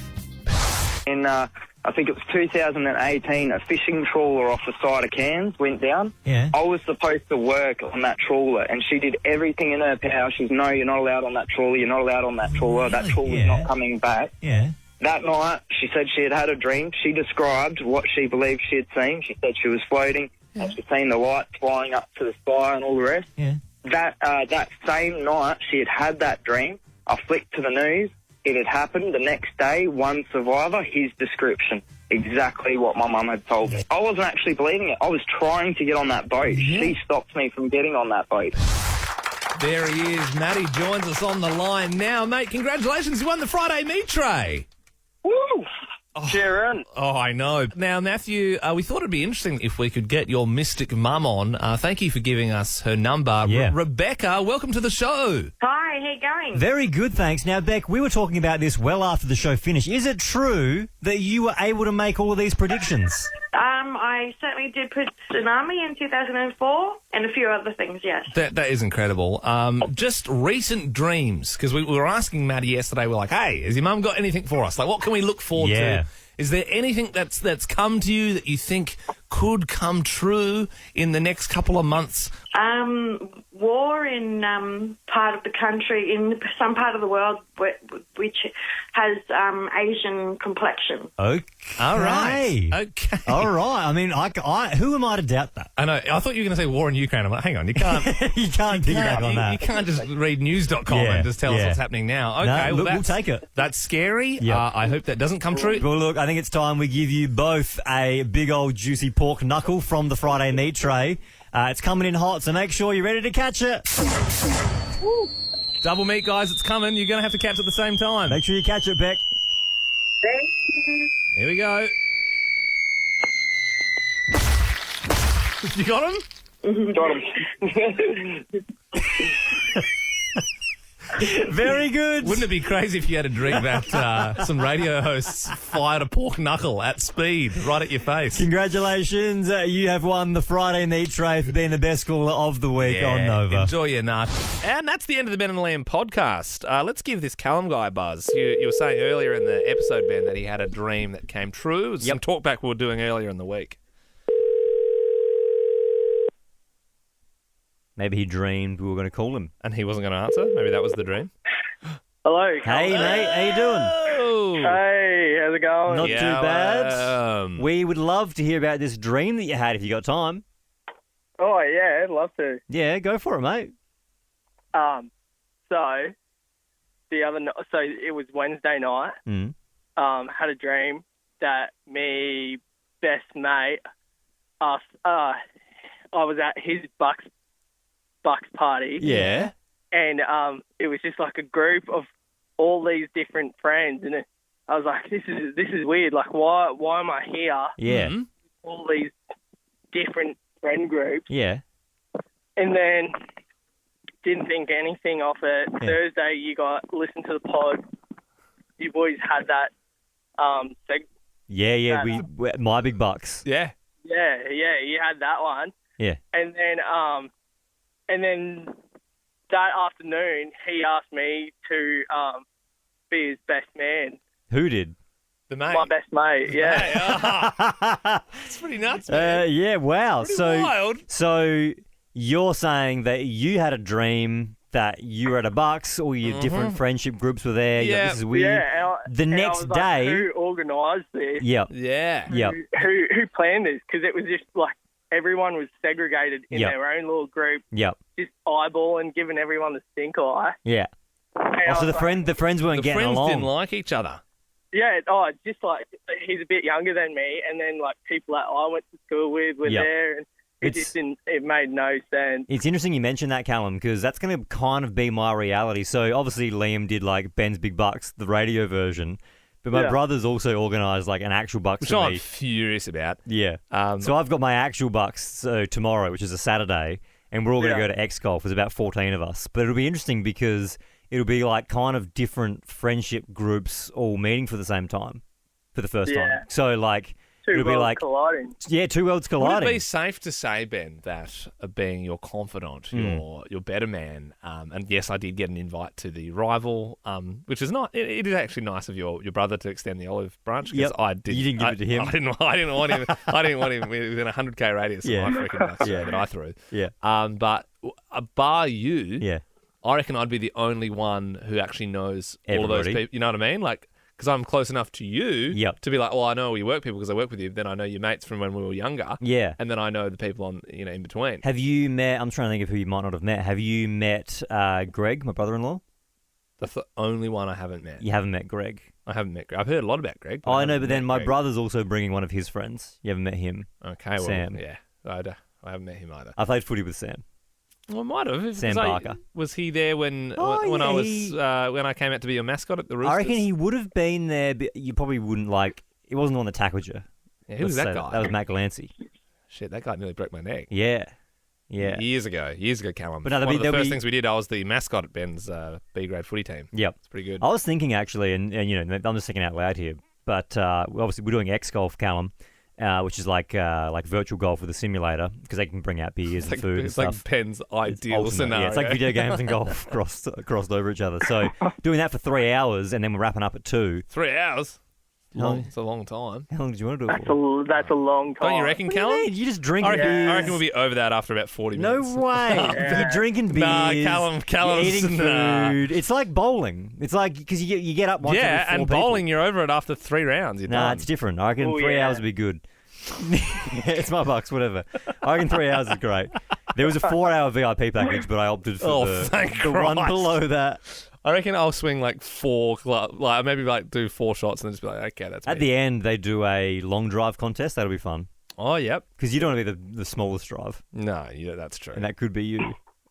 In, I think it was 2018, a fishing trawler off the side of Cairns went down. Yeah. I was supposed to work on that trawler, and she did everything in her power. She was, no, you're not allowed on that trawler, you're not allowed on that trawler, that trawler's not coming back. Yeah. That night, she said she had a dream. She described what she believed she had seen. She said she was floating, and she'd seen the lights flying up to the sky and all the rest. Yeah. That same night, she had that dream. I flicked to the news. It had happened the next day, one survivor, his description, exactly what my mum had told me. I wasn't actually believing it. I was trying to get on that boat. She stopped me from getting on that boat. There he is. Matty joins us on the line now. Mate, congratulations. You won the Friday meat tray. Woo! Sharon. Oh, I know. Now, Matthew, we thought it'd be interesting if we could get your mystic mum on. Thank you for giving us her number. Yeah. Rebecca, welcome to the show. Hi, how you going? Very good, thanks. Now, Beck, we were talking about this well after the show finished. Is it true that you were able to make all of these predictions? I certainly did put Tsunami in 2004 and a few other things, yes. That is incredible. Just recent dreams, because we were asking Maddie yesterday, we're like, hey, has your mum got anything for us? Like, what can we look forward to? Is there anything that's come to you that you think could come true in the next couple of months? War in part of the country, in some part of the world which has Asian complexion. Okay. All right. Okay. All right. I mean, who am I to doubt that? I know. I thought you were going to say war in Ukraine. I'm like, hang on, you can't. you can't piggyback on that. You can't just read news.com and just tell us what's happening now. Okay, No, look, we'll take it. That's scary. Yep. I hope that doesn't come true. Well, look, I think it's time we give you both a big old juicy pork knuckle from the Friday meat tray. It's coming in hot, so make sure you're ready to catch it. Double meat, guys. It's coming. You're going to have to catch it at the same time. Make sure you catch it, Beck. Here we go. You got him? Got him. Very good. Wouldn't it be crazy if you had a dream that some radio hosts fired a pork knuckle at speed right at your face? Congratulations. You have won the Friday meat tray for being the best caller of the week on Nova. Enjoy your nut. And that's the end of the Ben and Liam podcast. Let's give this Callum guy a buzz. You were saying earlier in the episode, Ben, that he had a dream that came true. It was some talkback we were doing earlier in the week. Maybe he dreamed we were going to call him. And he wasn't going to answer? Maybe that was the dream? Hello. Hey, mate. How you doing? Hey, how's it going? Not too bad. We would love to hear about this dream that you had if you got time. Oh, yeah, I'd love to. Yeah, go for it, mate. So, the other night, so it was Wednesday night. Had a dream that me best mate I was at his Bucks party. Yeah. And it was just like a group of all these different friends, and I was like, this is weird. Like, why am I here? Yeah. All these different friend groups. Yeah. And then didn't think anything of it. Yeah. Thursday, you got listen to the pod. You boys had that. Yeah. We My Big Bucks. Yeah. Yeah. You had that one. Yeah. And then that afternoon, he asked me to be his best man. Who did? The mate. My best mate. Yeah. It's pretty nuts, man. Yeah. Wow. Pretty so wild. So you're saying that you had a dream that you were at a Bucks, all your different friendship groups were there. You're like, this is weird. Yeah. The and next I was like, day. who organised this? Yep. Yeah. Yep. Who planned this? Because it was just like everyone was segregated in Yep. their own little group. Yep. Just eyeballing, giving everyone the stink eye. Yeah. And I So was like, the friends weren't The getting friends along. didn't like each other. Yeah, just like he's a bit younger than me, and then like people that I went to school with were Yep. there, and it just didn't. It made no sense. It's interesting you mentioned that, Callum, because that's going to kind of be my reality. So obviously Liam did like Ben's Big Bucks, the radio version, but my Yeah. brother's also organised like an actual Bucks Which for I'm me. furious about. Yeah. So I've got my actual Bucks tomorrow, which is a Saturday, and we're all going to Yeah. go to X Golf. There's about 14 of us, but it'll be interesting because it'll be like kind of different friendship groups all meeting for the same time for the first time. Yeah. So like Two it'll be worlds like colliding. yeah, two worlds Would colliding. it be safe to say, Ben, that being your confidant, your better man, and yes, I did get an invite to the rival, which is not. It is actually nice of your brother to extend the olive branch. 'Cause Yep. I did. You didn't give it to him. I didn't want him. I didn't want him within 100k radius Yeah. of my freaking Bucks Yeah. that I threw. Yeah. But bar you, Yeah. I reckon I'd be the only one who actually knows all of those Everybody. people. You know what I mean? Like, because I'm close enough to you to be like, well, I know all your work people because I work with you. Then I know your mates from when we were younger. Yeah. And then I know the people on, in between. Have you met? I'm trying to think of who you might not have met. Have you met Greg, my brother-in-law? That's the only one I haven't met. You haven't met Greg. I haven't met Greg. I've heard a lot about Greg. Oh, I know, haven't but then met my Greg. brother's also bringing one of his friends. You haven't met him. Okay, well, Sam. yeah. I haven't met him either. I played footy with Sam. Well, I might have. Sam Barker. Was he there when Oh, when yeah, I was when I came out to be your mascot at the Roosters? I reckon he would have been there, but you probably wouldn't like. He wasn't the one that tackled you. Yeah, who was that Let's say guy? That was Matt Glancy. Shit, that guy nearly broke my neck. Yeah. Yeah. Years ago, Callum. But no, One of the there'll first be- things we did, I was the mascot at Ben's B grade footy team. Yep. It's pretty good. I was thinking actually, and I'm just thinking out loud here, but obviously we're doing X Golf, Callum, which is like virtual golf with a simulator because they can bring out beers and food and It's stuff. like Ben's ideal Ultimate, scenario. Yeah, it's like video games and golf crossed over each other. So doing that for 3 hours and then we're wrapping up at 2. 3 hours? How- It's a long time. How long did you want to do it for? That's a long time. Don't you reckon, What do you Callum? mean? You just drink I reckon, beers. I reckon we'll be over that after about 40 No minutes. way. You're drinking beers. Nah, Callum's you're eating nah. food. It's like bowling. It's like because you get up once Yeah, every 4 and people. bowling, you're over it after 3 rounds. You're Nah, done. it's different. I reckon Oh, 3 yeah. hours would be good. It's my bucks, whatever. I reckon 3 hours is great. There was a 4-hour VIP package, but I opted for thank the one Christ. below that. I reckon I'll swing like 4, like maybe like do 4 shots and then just be like, okay, that's At me. the end, they do a long drive contest. That'll be fun. Oh, yep. Because you don't want to be the smallest drive, No, that's true. and that could be you.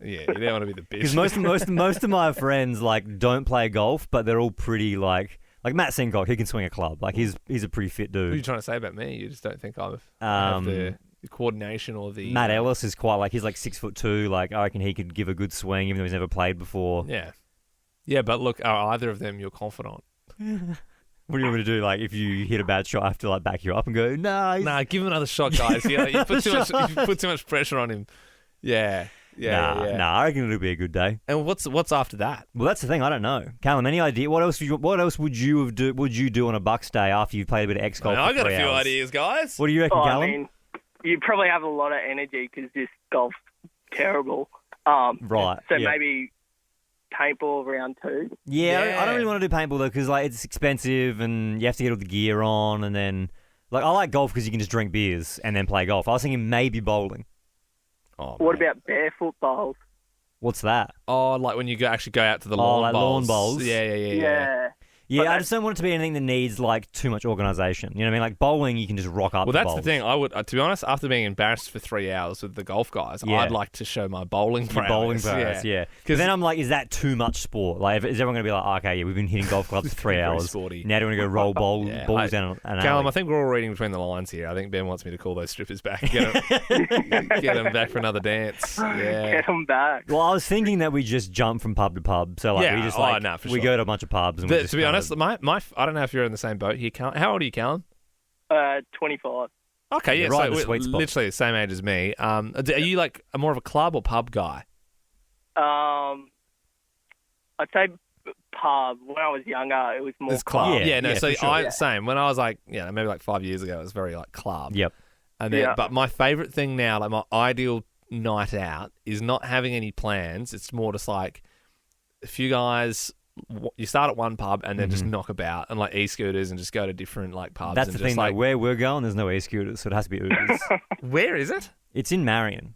Yeah, you don't want to be the bitch. Because most of my friends like don't play golf, but they're all pretty like Matt Sencock. He can swing a club. Like he's a pretty fit What are you dude. trying to say about me? You just don't think I have the coordination or the... Matt Ellis is quite like he's like 6'2". Like I reckon he could give a good swing, even though he's never played before. Yeah. Yeah, but look, are either of them your confidant? What do you want me to do? Like, if you hit a bad shot, I have to like back you up and go, nah. Nah, give him another shot, guys. You put too much pressure on him. Yeah. Nah. I reckon it'll be a good day. And what's after that? Well, that's the thing. I don't know. Callum, any idea? What else would you do on a Bucks day after you've played a bit of X golf? I got for a 3 few hours? ideas, guys. What do you reckon, I Callum? mean, you probably have a lot of energy because this golf's terrible. Right. So yeah. maybe paintball round 2. Yeah, I don't really want to do paintball though because like it's expensive and you have to get all the gear on and then like I like golf because you can just drink beers and then play golf. I was thinking maybe bowling. Oh, What about barefoot bowls? What's that? Oh, like when you actually go out to the lawn like bowls. lawn bowls? Yeah. Yeah, I just don't want it to be anything that needs like too much organisation. You know what I mean? Like bowling, you can just rock up. Well, the that's bowls. the thing. I would, to be honest, after being embarrassed for 3 hours with the golf guys, I'd like to show my bowling Your prowess. bowling prowess, yeah. Because then I'm like, is that too much sport? Like, is everyone going to be like, oh, okay, yeah, we've been hitting golf clubs for 3 Very hours. sporty. Now do you want to go roll balls down an Callum, alley? I think we're all reading between the lines here. I think Ben wants me to call those strippers back. Get them back for another dance. Yeah. Get them back. Well, I was thinking that we just jump from pub to pub. So like, we just like for we sure. go to a bunch of pubs. And we just to be kind honest, my I don't know if you're in the same boat here, Callum. How old are you, Callum? 25. Okay, yeah, right so in the sweet spot. literally the same age as me. Are you like more of a club or pub guy? I'd say pub. When I was younger, it was more It's club. club. So for sure. same. When I was like, maybe like 5 years ago, it was very like club. Yep. And then, but my favorite thing now, like my ideal night out, is not having any plans. It's more just like a few guys. You start at one pub and then just knock about and like e-scooters and just go to different like pubs. That's and the just, thing. Like where we're going, there's no e-scooters, so it has to be Ubers. Where is it? It's in Marion.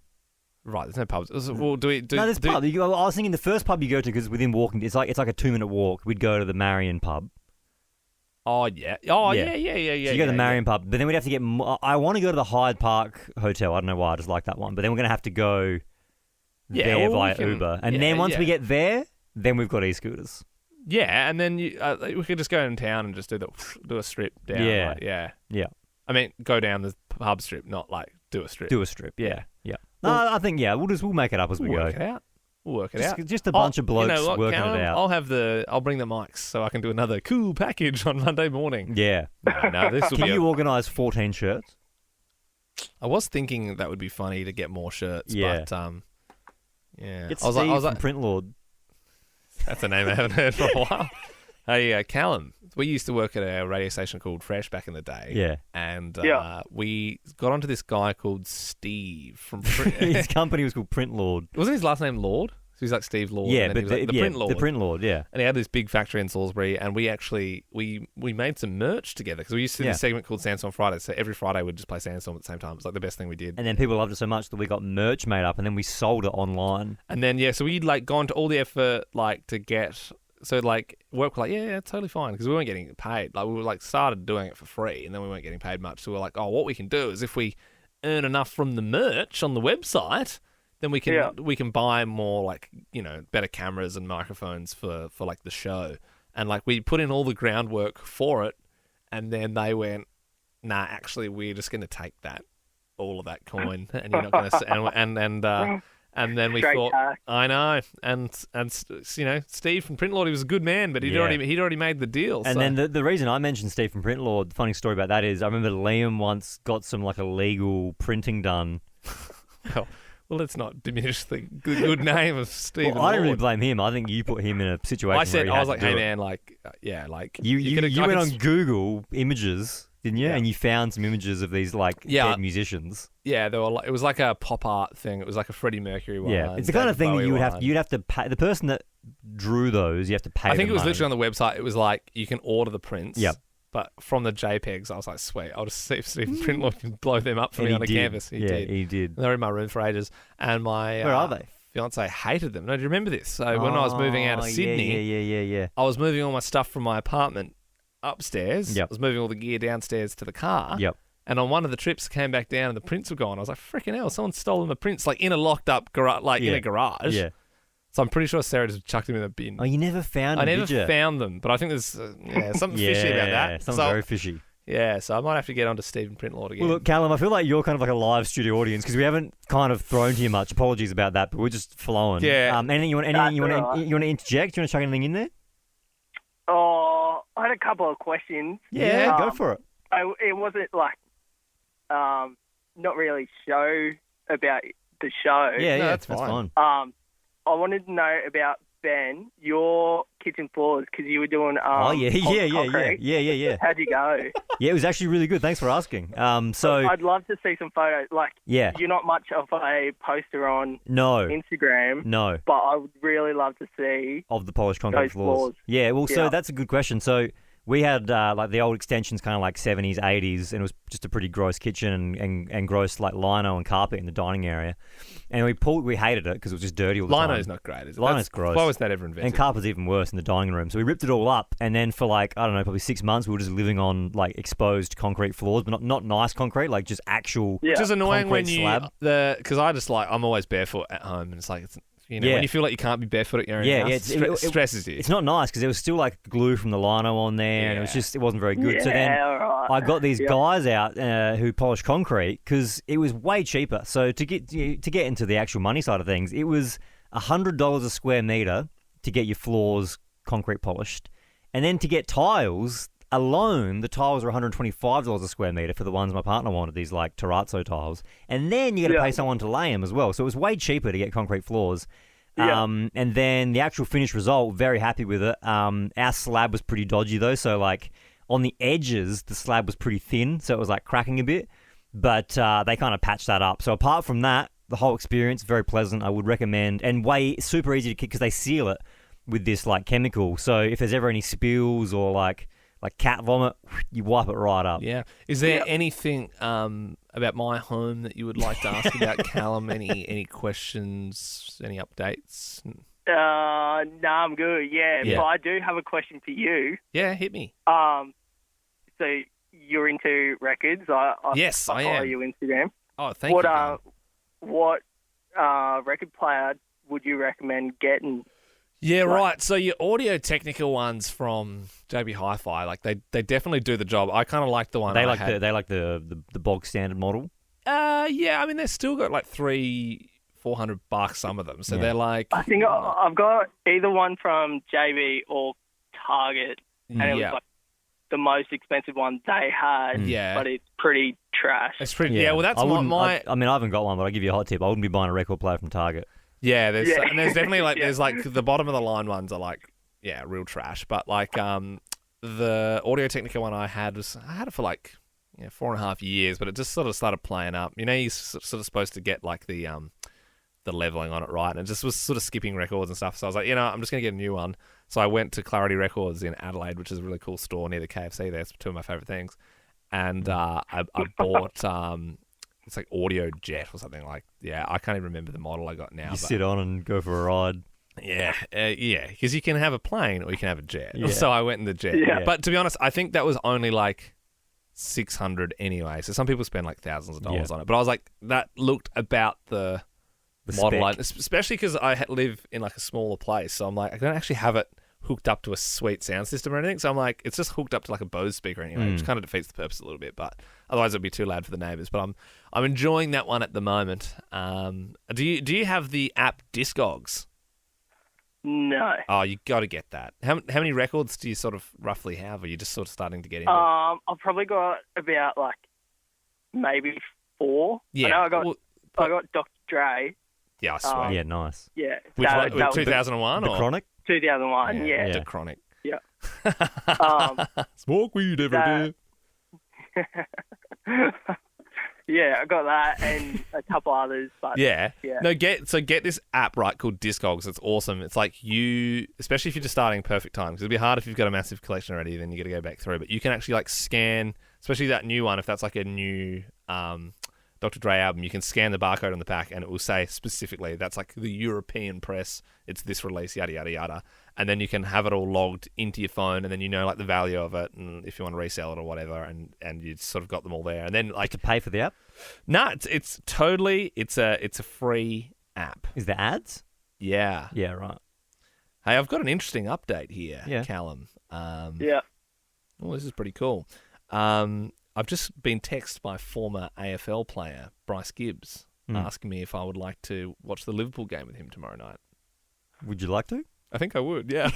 Right, there's no pubs. Well, no, there's pub. I was thinking the first pub you go to because within walking, it's like a 2-minute walk. We'd go to the Marion pub. Oh yeah. Oh yeah. So you go to the Marion pub, but then we'd have to get. I want to go to the Hyde Park Hotel. I don't know why. I just like that one. But then we're gonna have to go there via Uber, and then once we get there, then we've got e-scooters. Yeah, and then we could just go in town and just do a strip down. Yeah. Yeah. I mean, go down the pub strip, not like do a strip. Do a strip. Yeah. No, I think we'll make it up as we go. Work it out. We'll work it out. Just a bunch of blokes working Callum, it out. I'll bring the mics so I can do another cool package on Monday morning. Yeah. No, this will Can be. you organise 14 shirts? I was thinking that would be funny to get more shirts. Yeah. But yeah. Get I was Steve like, from Print Lord. That's a name I haven't heard for a while. Hey, Callum, we used to work at a radio station called Fresh back in the day. Yeah. And we got onto this guy called Steve from His company was called Print Lord. Wasn't his last name Lord? So he's like Steve Lord. Yeah, and but then he was like the Print Lord. The Print Lord, yeah. And he had this big factory in Salisbury, and we actually we made some merch together because we used to do this segment called Sandstorm Friday. So every Friday we'd just play Sandstorm at the same time. It was like the best thing we did. And then people loved it so much that we got merch made up, and then we sold it online. And then so we'd like gone to all the effort like to get. So like work was like yeah totally fine because we weren't getting paid. Like we were like started doing it for free, and then we weren't getting paid much. So we're like, oh, what we can do is if we earn enough from the merch on the website, then we can buy more like better cameras and microphones for like the show. And like we put in all the groundwork for it, and then they went, nah, actually we're just going to take all of that coin, and you're not going to and then we Straight thought, tax. I know, and Steve from Print Lord, he was a good man, but he'd already made the deal. And so. then the reason I mentioned Steve from Print Lord, the funny story about that is I remember Liam once got some like illegal printing done. Well, let's not diminish the good name of Steve. Well, I don't really blame him. I think you put him in a situation. I was like, hey man, you went on Google Images, didn't you? And you found some images of these like dead musicians. Yeah, they were. It was like a pop art thing. It was like a Freddie Mercury one. Yeah, it's the kind of thing that you'd have to pay the person that drew those. You have to pay. I think it was money. literally on the website. It was like you can order the prints. Yep. But from the JPEGs, I was like, sweet, I'll just see if Stephen Print Lord can blow them up for me on a canvas. He did. They were in my room for ages, and my where are they? Fiance hated them. No, do you remember this? So when I was moving out of Sydney, yeah. I was moving all my stuff from my apartment upstairs. Yep. I was moving all the gear downstairs to the car. Yep. And on one of the trips, I came back down and the prints were gone. I was like, freaking hell, someone's stolen the prints, like in a locked up garage, in a garage. Yeah. So I'm pretty sure Sarah just chucked them in a bin. Oh, you never found them, I never did you? found them, but I think there's something fishy about that. Something very fishy. Yeah, so I might have to get onto Stephen Print Lord again. Well, look, Callum, I feel like you're kind of like a live studio audience because we haven't kind of thrown to you much. Apologies about that, but we're just flowing. Yeah. Anything you want to interject? Do you want to chuck anything in there? Oh, I had a couple of questions. Yeah, go for it. It wasn't like not really show about the show. Yeah, that's fine. I wanted to know about Ben, your kitchen floors, because you were doing concrete. Yeah. How'd you go? Yeah, it was actually really good. Thanks for asking. So I'd love to see some photos. Like, you're not much of a poster on Instagram. No. But I would really love to see of the polished concrete those floors. Yeah, well, so that's a good question. So we had like the old extensions, kind of like 70s, 80s, and it was just a pretty gross kitchen and gross like lino and carpet in the dining area. And we hated it because it was just dirty all the time. Lino's not great, is it? Lino's gross. Why was that ever invented? And carpet's even worse in the dining room. So we ripped it all up, and then for like, I don't know, probably 6 months, we were just living on like exposed concrete floors, but not nice concrete, like just actual Which is annoying when concrete you slab. because I just like I'm always barefoot at home, and it's like when you feel like you can't be barefoot at your own house, it stresses you. It's not nice because there was still like glue from the lino on there, and it wasn't very good. So then I got these guys out who polish concrete because it was way cheaper. So to get into the actual money side of things, it was $100 a square meter to get your floors concrete polished, and then to get tiles alone, the tiles were $125 a square meter for the ones my partner wanted, these like terrazzo tiles, and then you got to pay someone to lay them as well. So it was way cheaper to get concrete floors. And then the actual finished result, very happy with it. Our slab was pretty dodgy though, so like on the edges, the slab was pretty thin, so it was like cracking a bit. But they kind of patched that up. So apart from that, the whole experience very pleasant. I would recommend, and super easy to kick because they seal it with this like chemical. So if there's ever any spills or like cat vomit, you wipe it right up. Yeah. Is there anything about my home that you would like to ask about, Callum? Any questions? Any updates? No, I'm good. Yeah, but I do have a question for you. Yeah, hit me. So you're into records. I follow am. You Instagram. Oh, thank you. What record player would you recommend getting? Yeah, right. So your Audio Technica ones from JB Hi-Fi, like they definitely do the job. I kind of like the one they like the bog standard model. Yeah, I mean they're still got like $300-400 some of them. So they're like I think I've got either one from JB or Target, and it was like the most expensive one they had. Yeah, but it's pretty trash. It's pretty. Yeah, well that's my. I mean, I haven't got one, but I'll give you a hot tip. I wouldn't be buying a record player from Target. Yeah, there's definitely like there's like the bottom of the line ones are like real trash. But like the Audio Technica one I had it for like 4.5 years, but it just sort of started playing up. You know, you're sort of supposed to get like the leveling on it right, and it just was sort of skipping records and stuff. So I was like, I'm just gonna get a new one. So I went to Clarity Records in Adelaide, which is a really cool store near the KFC. There, it's two of my favorite things, and I bought. It's like Audio Jet or something like. Yeah, I can't even remember the model I got now. You sit on and go for a ride. Yeah, because you can have a plane or you can have a jet. Yeah. So I went in the jet. Yeah. But to be honest, I think that was only like $600 anyway. So some people spend like thousands of dollars on it. But I was like, that looked about the model line, especially because I live in like a smaller place. So I'm like, I don't actually have it hooked up to a sweet sound system or anything. So I'm like, it's just hooked up to like a Bose speaker anyway, which kind of defeats the purpose a little bit. But otherwise, it'd be too loud for the neighbours. But I'm enjoying that one at the moment. Do you have the app Discogs? No. Oh, you got to get that. How many records do you sort of roughly have? Or are you just sort of starting to get into it? I've probably got about like maybe 4. Yeah. I know I got Dr. Dre. Yeah, I swear. Yeah, nice. Yeah. Which one? 2001 the or Chronic? 2001. Yeah. The Chronic. Yeah. Smoke weed every day. Yeah, I got that and a couple others. But Yeah. No, get this app right called Discogs. It's awesome. It's like especially if you're just starting perfect time, because it'd be hard if you've got a massive collection already, then you got to go back through. But you can actually like scan, especially that new one, if that's like a new Dr. Dre album, you can scan the barcode on the back and it will say specifically that's like the European press, it's this release, yada, yada, yada. And then you can have it all logged into your phone, and then you know like the value of it, and if you want to resell it or whatever, and you sort of got them all there. And then like to pay for the app? No, it's totally it's a free app. Is there ads? Yeah. Yeah, right. Hey, I've got an interesting update here, Yeah. Callum. Yeah. Oh, this is pretty cool. I've just been texted by former AFL player Bryce Gibbs asking me if I would like to watch the Liverpool game with him tomorrow night. Would you like to? I think I would, yeah.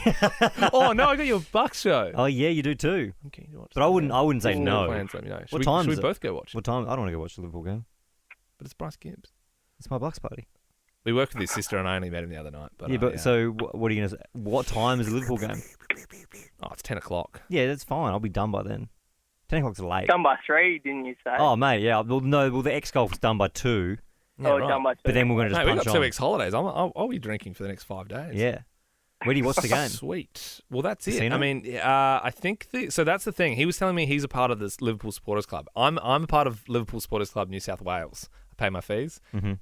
Oh no, I got your Bucks show. Oh yeah, you do too. Okay, you watch but I wouldn't say no. Plans, let me know. What time? Should we both go watch? What time? I don't want to go watch the Liverpool game. But it's Bryce Gibbs. It's my Bucks party. We work with his sister, and I only met him the other night. But yeah, so what are you gonna say? What time is the Liverpool game? Oh, it's 10 o'clock. Yeah, that's fine. I'll be done by then. 10 o'clock's late. Done by 3, didn't you say? Oh mate, yeah. Well, the X golf's done by 2. Yeah, right. Done by 2. But then we're gonna just punch we've got on. 2 weeks holidays. I'll be drinking for the next 5 days. Yeah. Where do you watch the game? Sweet. Well, that's it. Casino? I mean, I think so. That's the thing. He was telling me he's a part of this Liverpool Supporters Club. I'm a part of Liverpool Supporters Club New South Wales. I pay my fees.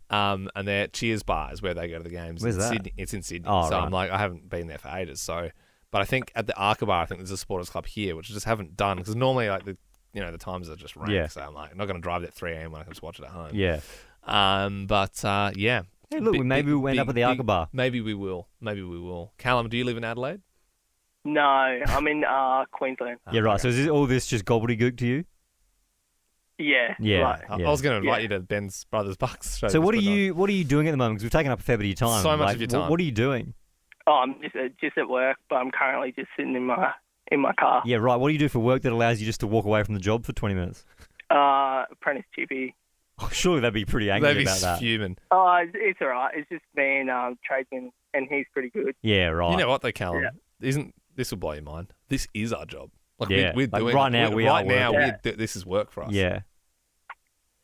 And their Cheers bar is where they go to the games. Where's in that? Sydney. It's in Sydney. Oh, so right. I'm like, I haven't been there for ages. So, but I think at the Arca bar, I think there's a Supporters Club here, which I just haven't done because normally like the times are just rank. Yeah. So I'm like, I'm not going to drive at 3 a.m. when I can just watch it at home. Yeah. Yeah. Hey, look, maybe we'll end up at the Arca bar. Maybe we will. Callum, do you live in Adelaide? No, I'm in Queensland. Yeah, right. So is all this just gobbledygook to you? Yeah. Yeah. Right. I was going to invite you to Ben's Brothers Bucks show. So what are you doing at the moment? Because we've taken up a fair bit of your time. So much of your time. What are you doing? Oh, I'm just at work, but I'm currently just sitting in my car. Yeah, right. What do you do for work that allows you just to walk away from the job for 20 minutes? Apprentice chippy. Oh, surely they'd be pretty angry about that. Fuming. Oh, it's all right. It's just being tradesman, and he's pretty good. Yeah, right. You know what, though, Callum? This will blow your mind. This is our job. Like, Yeah. we're Like, doing right now, we are working. this is work for us. Yeah.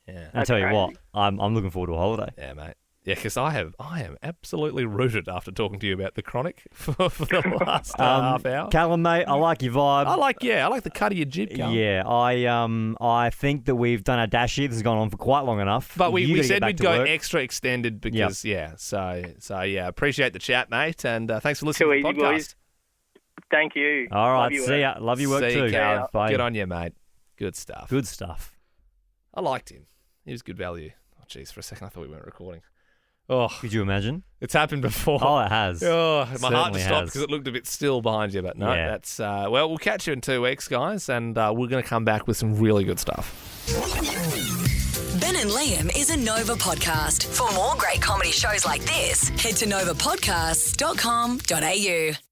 Yeah. I tell you what, I'm looking forward to a holiday. Yeah, mate. Yeah, because I am absolutely rooted after talking to you about the Chronic for the last half hour. Callum, mate, I like your vibe. I like the cut of your jib, Callum. Yeah, I think that we've done our dash here. This has gone on for quite long enough. But we You gotta said get back we'd to go work. extra extended because appreciate the chat, mate, and thanks for listening to the podcast. Boys. Thank you. All right, Love you, see ya. Love your work See you, too. Callum. Bye. Good on you, mate. Good stuff. Good stuff. I liked him. He was good value. Oh, jeez, for a second I thought we weren't recording. Oh, could you imagine? It's happened before. Oh, it has. Oh, my heart Certainly just stopped has. because it looked a bit still behind you. But no, Yeah. that's we'll catch you in 2 weeks, guys, and we're going to come back with some really good stuff. Ben and Liam is a Nova podcast. For more great comedy shows like this, head to novapodcasts.com.au.